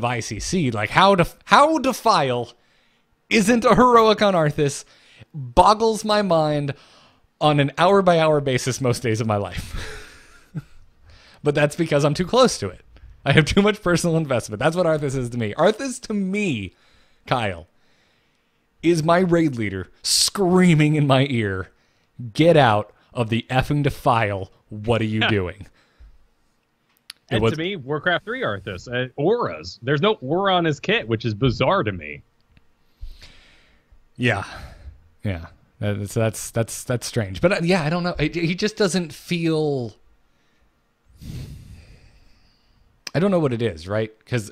ICC. Like how Defile isn't a heroic on Arthas boggles my mind on an hour-by-hour basis most days of my life. But that's because I'm too close to it. I have too much personal investment. That's what Arthas is to me. Arthas to me, Kyle, is my raid leader screaming in my ear, get out of the effing Defile. What are you doing? And to me, Warcraft 3 Arthas, auras. There's no aura on his kit, which is bizarre to me. Yeah. That's strange. But yeah, I don't know. He just doesn't feel. I don't know what it is, right? Because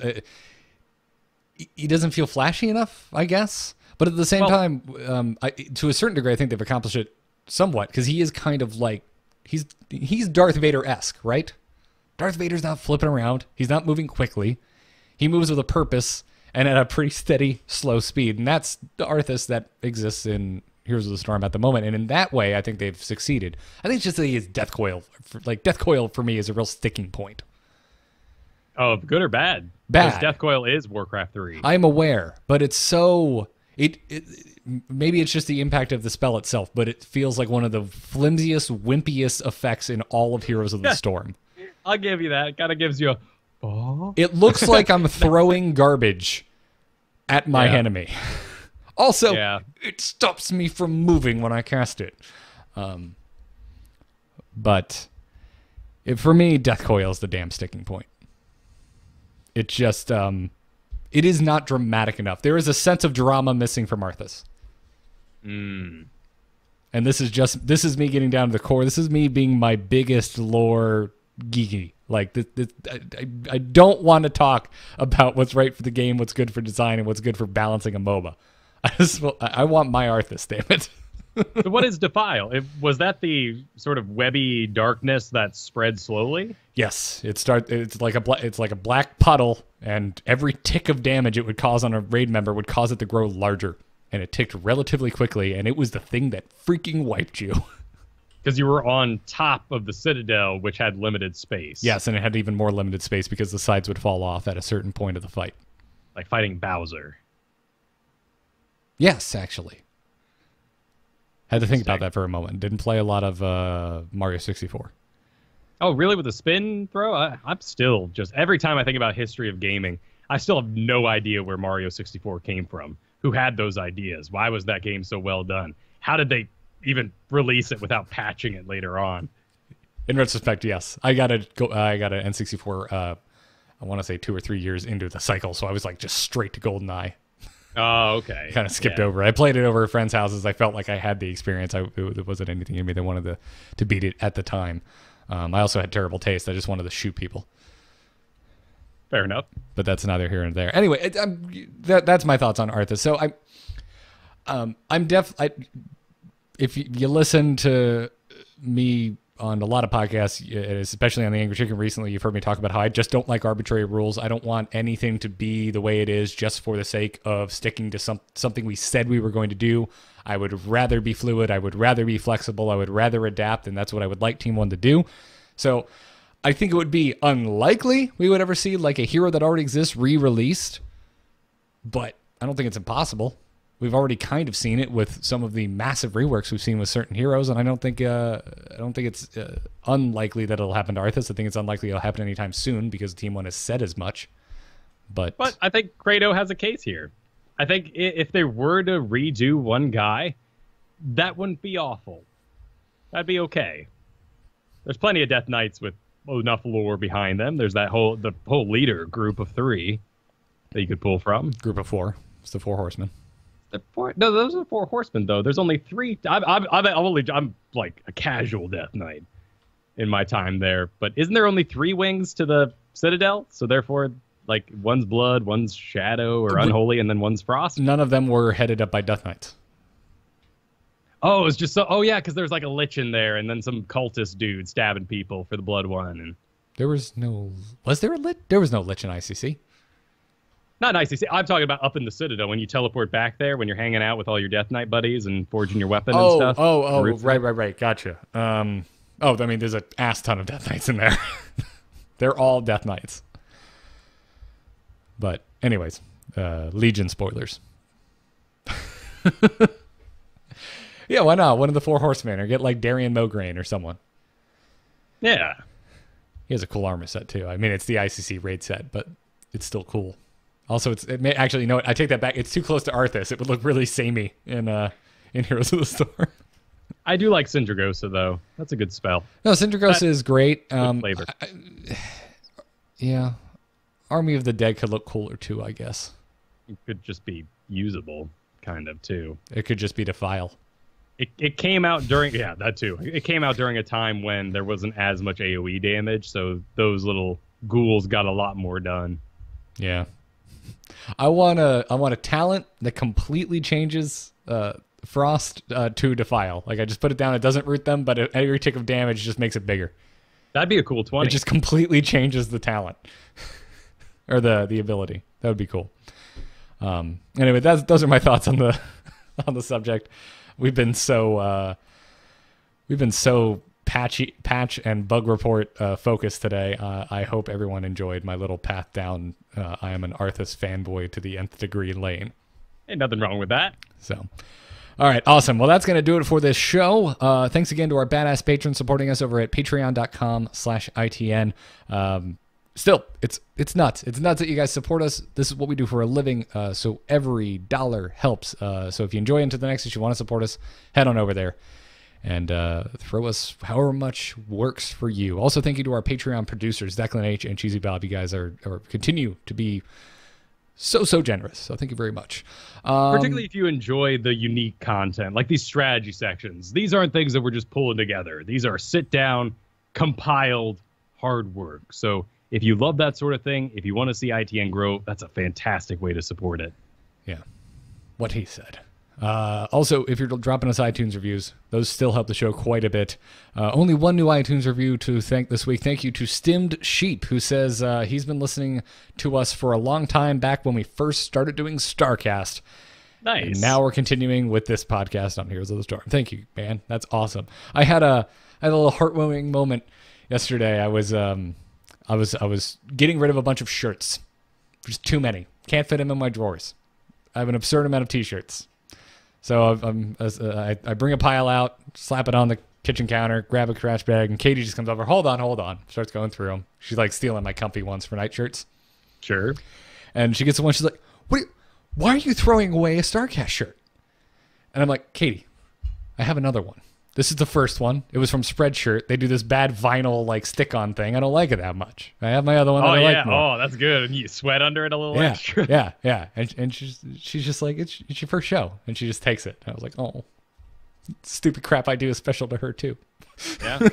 he doesn't feel flashy enough, I guess. But at the same time, to a certain degree, I think they've accomplished it somewhat, because he is kind of like he's Darth Vader-esque, right? Darth Vader's not flipping around. He's not moving quickly. He moves with a purpose and at a pretty steady, slow speed. And that's the Arthas that exists in Heroes of the Storm at the moment. And in that way, I think they've succeeded. I think it's just that he is Death Coil. Like, Death Coil for me is a real sticking point. Oh, good or bad? Bad. Because Death Coil is Warcraft 3. I'm aware, but it's so... Maybe it's just the impact of the spell itself, but it feels like one of the flimsiest, wimpiest effects in all of Heroes of the Storm. I'll give you that. It kind of gives you a... Oh. It looks like I'm throwing garbage at my enemy. Also, it stops me from moving when I cast it. But for me, Death Coil is the damn sticking point. It just... it is not dramatic enough. There is a sense of drama missing from Arthas. And this is me getting down to the core. This is me being my biggest lore geeky. Like, I don't want to talk about what's right for the game, what's good for design, and what's good for balancing a MOBA. I want my Arthas, damn it. So what is Defile? Was that the sort of webby darkness that spread slowly? Yes, it's like a black puddle, and every tick of damage it would cause on a raid member would cause it to grow larger, and it ticked relatively quickly, and it was the thing that freaking wiped you. Because you were on top of the Citadel, which had limited space. Yes, and it had even more limited space because the sides would fall off at a certain point of the fight. Like fighting Bowser. Yes, actually. Had to think about that for a moment. Didn't play a lot of Mario 64. Oh, really? With the spin throw? I'm still just... Every time I think about history of gaming, I still have no idea where Mario 64 came from. Who had those ideas? Why was that game so well done? How did they even release it without patching it later on? In retrospect, yes. I got an N64, I want to say 2 or 3 years into the cycle, so I was like just straight to GoldenEye. Oh, okay. Kind of skipped over. I played it over at friends' houses. I felt like I had the experience. It wasn't anything in me that wanted to beat it at the time. I also had terrible taste. I just wanted to shoot people. Fair enough. But that's neither here nor there. Anyway, that's my thoughts on Arthas. So if you listen to me on a lot of podcasts, especially on the Angry Chicken recently, you've heard me talk about how I just don't like arbitrary rules. I don't want anything to be the way it is just for the sake of sticking to something we said we were going to do. I would rather be fluid. I would rather be flexible. I would rather adapt, and that's what I would like Team 1 to do. So I think it would be unlikely we would ever see like a hero that already exists re-released, but I don't think it's impossible. We've already kind of seen it with some of the massive reworks we've seen with certain heroes, and I don't think it's unlikely that it'll happen to Arthas. I think it's unlikely it'll happen anytime soon because Team 1 has said as much. But I think Kratos has a case here. I think if they were to redo one guy, that wouldn't be awful. That'd be okay. There's plenty of Death Knights with enough lore behind them. There's the whole leader group of 3 that you could pull from. Group of 4. It's the 4 horsemen. No, those are 4 horsemen though. There's only 3. I'm like a casual Death Knight in my time there, but isn't there only 3 wings to the Citadel? So therefore, like one's blood, one's shadow or unholy, and then one's frost. None of them were headed up by Death Knights. Oh, it's just so. Oh yeah, because there's like a lich in there, and then some cultist dude stabbing people for the blood one. And there was no. Was there a lich? There was no lich in ICC. Not ICC. I'm talking about up in the Citadel when you teleport back there when you're hanging out with all your Death Knight buddies and forging your weapon and stuff. Right. Gotcha. I mean, there's an ass ton of Death Knights in there. They're all Death Knights. But anyways, Legion spoilers. Yeah, why not? One of the 4 horsemen, or get like Darian Mograine or someone. Yeah. He has a cool armor set too. I mean, it's the ICC raid set, but it's still cool. Also, actually, you know what? I take that back. It's too close to Arthas. It would look really samey in Heroes of the Storm. I do like Syndragosa, though. That's a good spell. No, Syndragosa is great. Flavor. Yeah. Army of the Dead could look cooler, too, I guess. It could just be usable kind of, too. It could just be Defile. It came out during, yeah, that too. It came out during a time when there wasn't as much AoE damage, so those little ghouls got a lot more done. Yeah. I want a talent that completely changes Frost to Defile. Like, I just put it down, it doesn't root them, but every tick of damage just makes it bigger. That'd be a cool 20. It just completely changes the talent. Or the ability. That would be cool. Anyway, those are my thoughts on the on the subject. We've been so patch and bug report focused today. I hope everyone enjoyed my little path down. I am an Arthas fanboy to the nth degree lane. Ain't nothing wrong with that. So, all right, awesome. Well, that's going to do it for this show. Thanks again to our badass patrons supporting us over at patreon.com/ITN. Still, it's nuts. It's nuts that you guys support us. This is what we do for a living, so every dollar helps. So if you enjoy Into the Nexus, you want to support us, head on over there and throw us however much works for you. Also, thank you to our Patreon producers, Declan H. and Cheesy Bob. You guys are continue to be so generous. So thank you very much. Particularly if you enjoy the unique content, like these strategy sections. These aren't things that we're just pulling together. These are sit down, compiled, hard work. So if you love that sort of thing, if you want to see ITN grow, that's a fantastic way to support it. Yeah. What he said. Also, if you're dropping us iTunes reviews, those still help the show quite a bit. Only one new iTunes review to thank this week. Thank you to Stimmed Sheep, who says he's been listening to us for a long time back when we first started doing StarCast. Nice. And now we're continuing with this podcast on Heroes of the Storm. Thank you, man. That's awesome. I had a little heartwarming moment yesterday. I was getting rid of a bunch of shirts. Just too many. Can't fit them in my drawers. I have an absurd amount of t-shirts. So I bring a pile out, slap it on the kitchen counter, grab a trash bag, and Katie just comes over. Hold on. Starts going through them. She's like stealing my comfy ones for night shirts. Sure. And she gets the one. She's like, why are you throwing away a StarCast shirt? And I'm like, Katie, I have another one. This is the first one. It was from Spreadshirt. They do this bad vinyl like stick-on thing. I don't like it that much. I have my other one that I like more. Oh, that's good. And you sweat under it a little extra. Yeah. And she's just like, it's your first show. And she just takes it. And I was like, oh, stupid crap I do is special to her too. Yeah.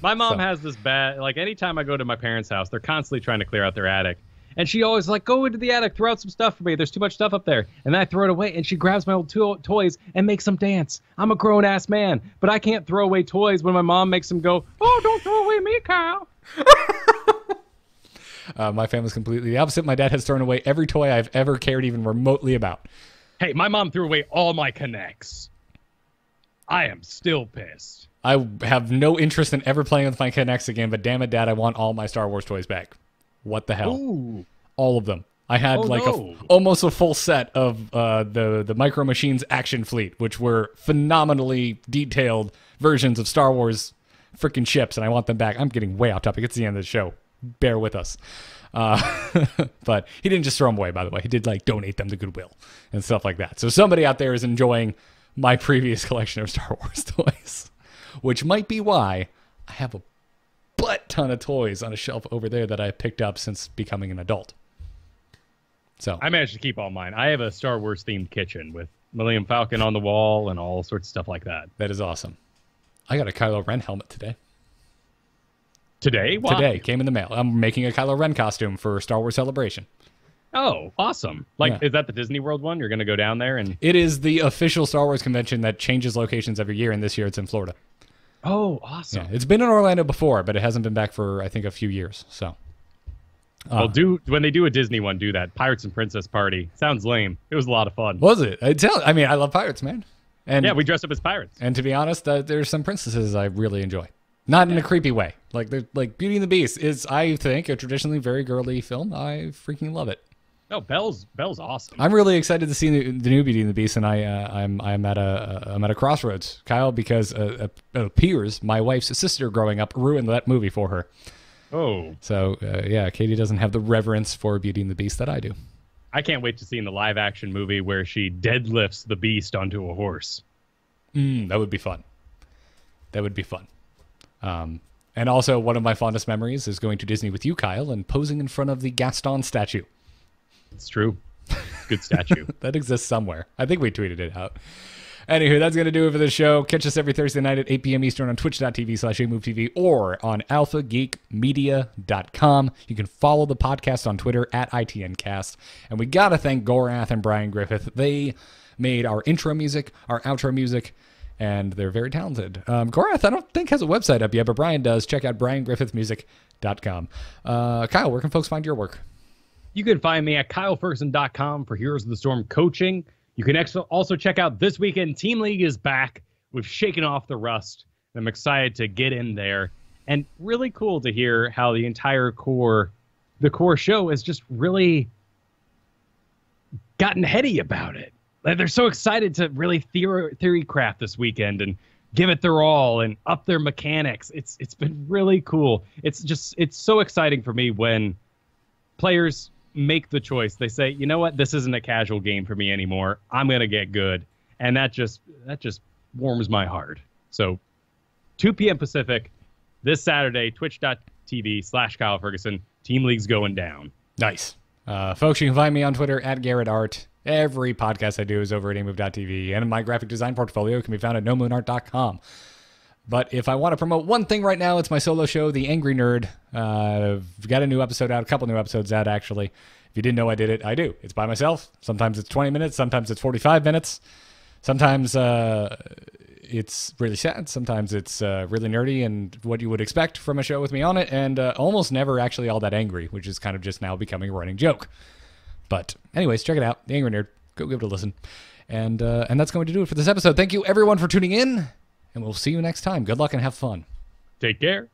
My mom has this bad, like anytime I go to my parents' house, they're constantly trying to clear out their attic. And she always like, go into the attic, throw out some stuff for me. There's too much stuff up there. And then I throw it away, and she grabs my old toys and makes them dance. I'm a grown-ass man, but I can't throw away toys when my mom makes them go, oh, don't throw away me, Kyle. My family's completely the opposite. My dad has thrown away every toy I've ever cared even remotely about. Hey, my mom threw away all my Connects. I am still pissed. I have no interest in ever playing with my Connects again, but damn it, Dad, I want all my Star Wars toys back. What the hell? Ooh. All of them. I had almost a full set of the Micro Machines Action Fleet, which were phenomenally detailed versions of Star Wars freaking ships, and I want them back. I'm getting way off topic. It's the end of the show. Bear with us. But he didn't just throw them away, by the way. He did like donate them to Goodwill and stuff like that. So somebody out there is enjoying my previous collection of Star Wars toys, which might be why I have a butt ton of toys on a shelf over there that I picked up since becoming an adult. So I managed to keep all mine. I have a Star Wars themed kitchen with Millennium Falcon on the wall and all sorts of stuff like that. That is awesome. I got a Kylo Ren helmet today. Today? Why? Today. Came in the mail. I'm making a Kylo Ren costume for Star Wars Celebration. Oh, awesome. Like, Yeah. Is that the Disney World one? You're going to go down there and... It is the official Star Wars convention that changes locations every year, and this year it's in Florida. Oh, awesome. Yeah, it's been in Orlando before, but it hasn't been back for, I think, a few years. So, Well, when they do a Disney one, do that. Pirates and Princess Party. Sounds lame. It was a lot of fun. Was it? I mean, I love pirates, man. And yeah, we dressed up as pirates. And to be honest, there's some princesses I really enjoy. Not in a creepy way. Like Beauty and the Beast is, I think, a traditionally very girly film. I freaking love it. No, Belle's awesome. I'm really excited to see the new Beauty and the Beast, and I'm at a crossroads, Kyle, because it appears my wife's sister growing up ruined that movie for her. Oh. So yeah, Katie doesn't have the reverence for Beauty and the Beast that I do. I can't wait to see in the live action movie where she deadlifts the Beast onto a horse. That would be fun. That would be fun. And also, one of my fondest memories is going to Disney with you, Kyle, and posing in front of the Gaston statue. It's true. good statue. That exists somewhere. I think we tweeted it out. Anywho, that's going to do it for the show. Catch us every Thursday night at 8 p.m. Eastern on twitch.tv/AMoveTV or on alphageekmedia.com. You can follow the podcast on Twitter at ITNcast. And we got to thank Gorath and Brian Griffith. They made our intro music, our outro music, and they're very talented. Gorath, I don't think has a website up yet, but Brian does. Check out briangriffithmusic.com. Kyle, where can folks find your work? You can find me at kyleferguson.com for Heroes of the Storm coaching. You can also check out This Weekend Team League is back. We've shaken off the rust. I'm excited to get in there. And really cool to hear how the entire core show has just really gotten heady about it. Like, they're so excited to really theory craft this weekend and give it their all and up their mechanics. It's been really cool. It's so exciting for me when players make the choice. They say, you know what, this isn't a casual game for me anymore. I'm gonna get good, and that just warms my heart. So 2 p.m. Pacific this Saturday, twitch.tv/Kyle Fergusson. Team League's going down. Nice. Folks, you can find me on Twitter at GarrettArt. Every podcast I do is over at amove.tv, and my graphic design portfolio can be found at nomoonart.com. But if I want to promote one thing right now, it's my solo show, The Angry Nerd. I've got a new episode out, a couple new episodes out, actually. If you didn't know I did it, I do. It's by myself. Sometimes it's 20 minutes. Sometimes it's 45 minutes. Sometimes it's really sad. Sometimes it's really nerdy and what you would expect from a show with me on it. And almost never actually all that angry, which is kind of just now becoming a running joke. But anyways, check it out. The Angry Nerd. Go give it a listen. And that's going to do it for this episode. Thank you, everyone, for tuning in. And we'll see you next time. Good luck and have fun. Take care.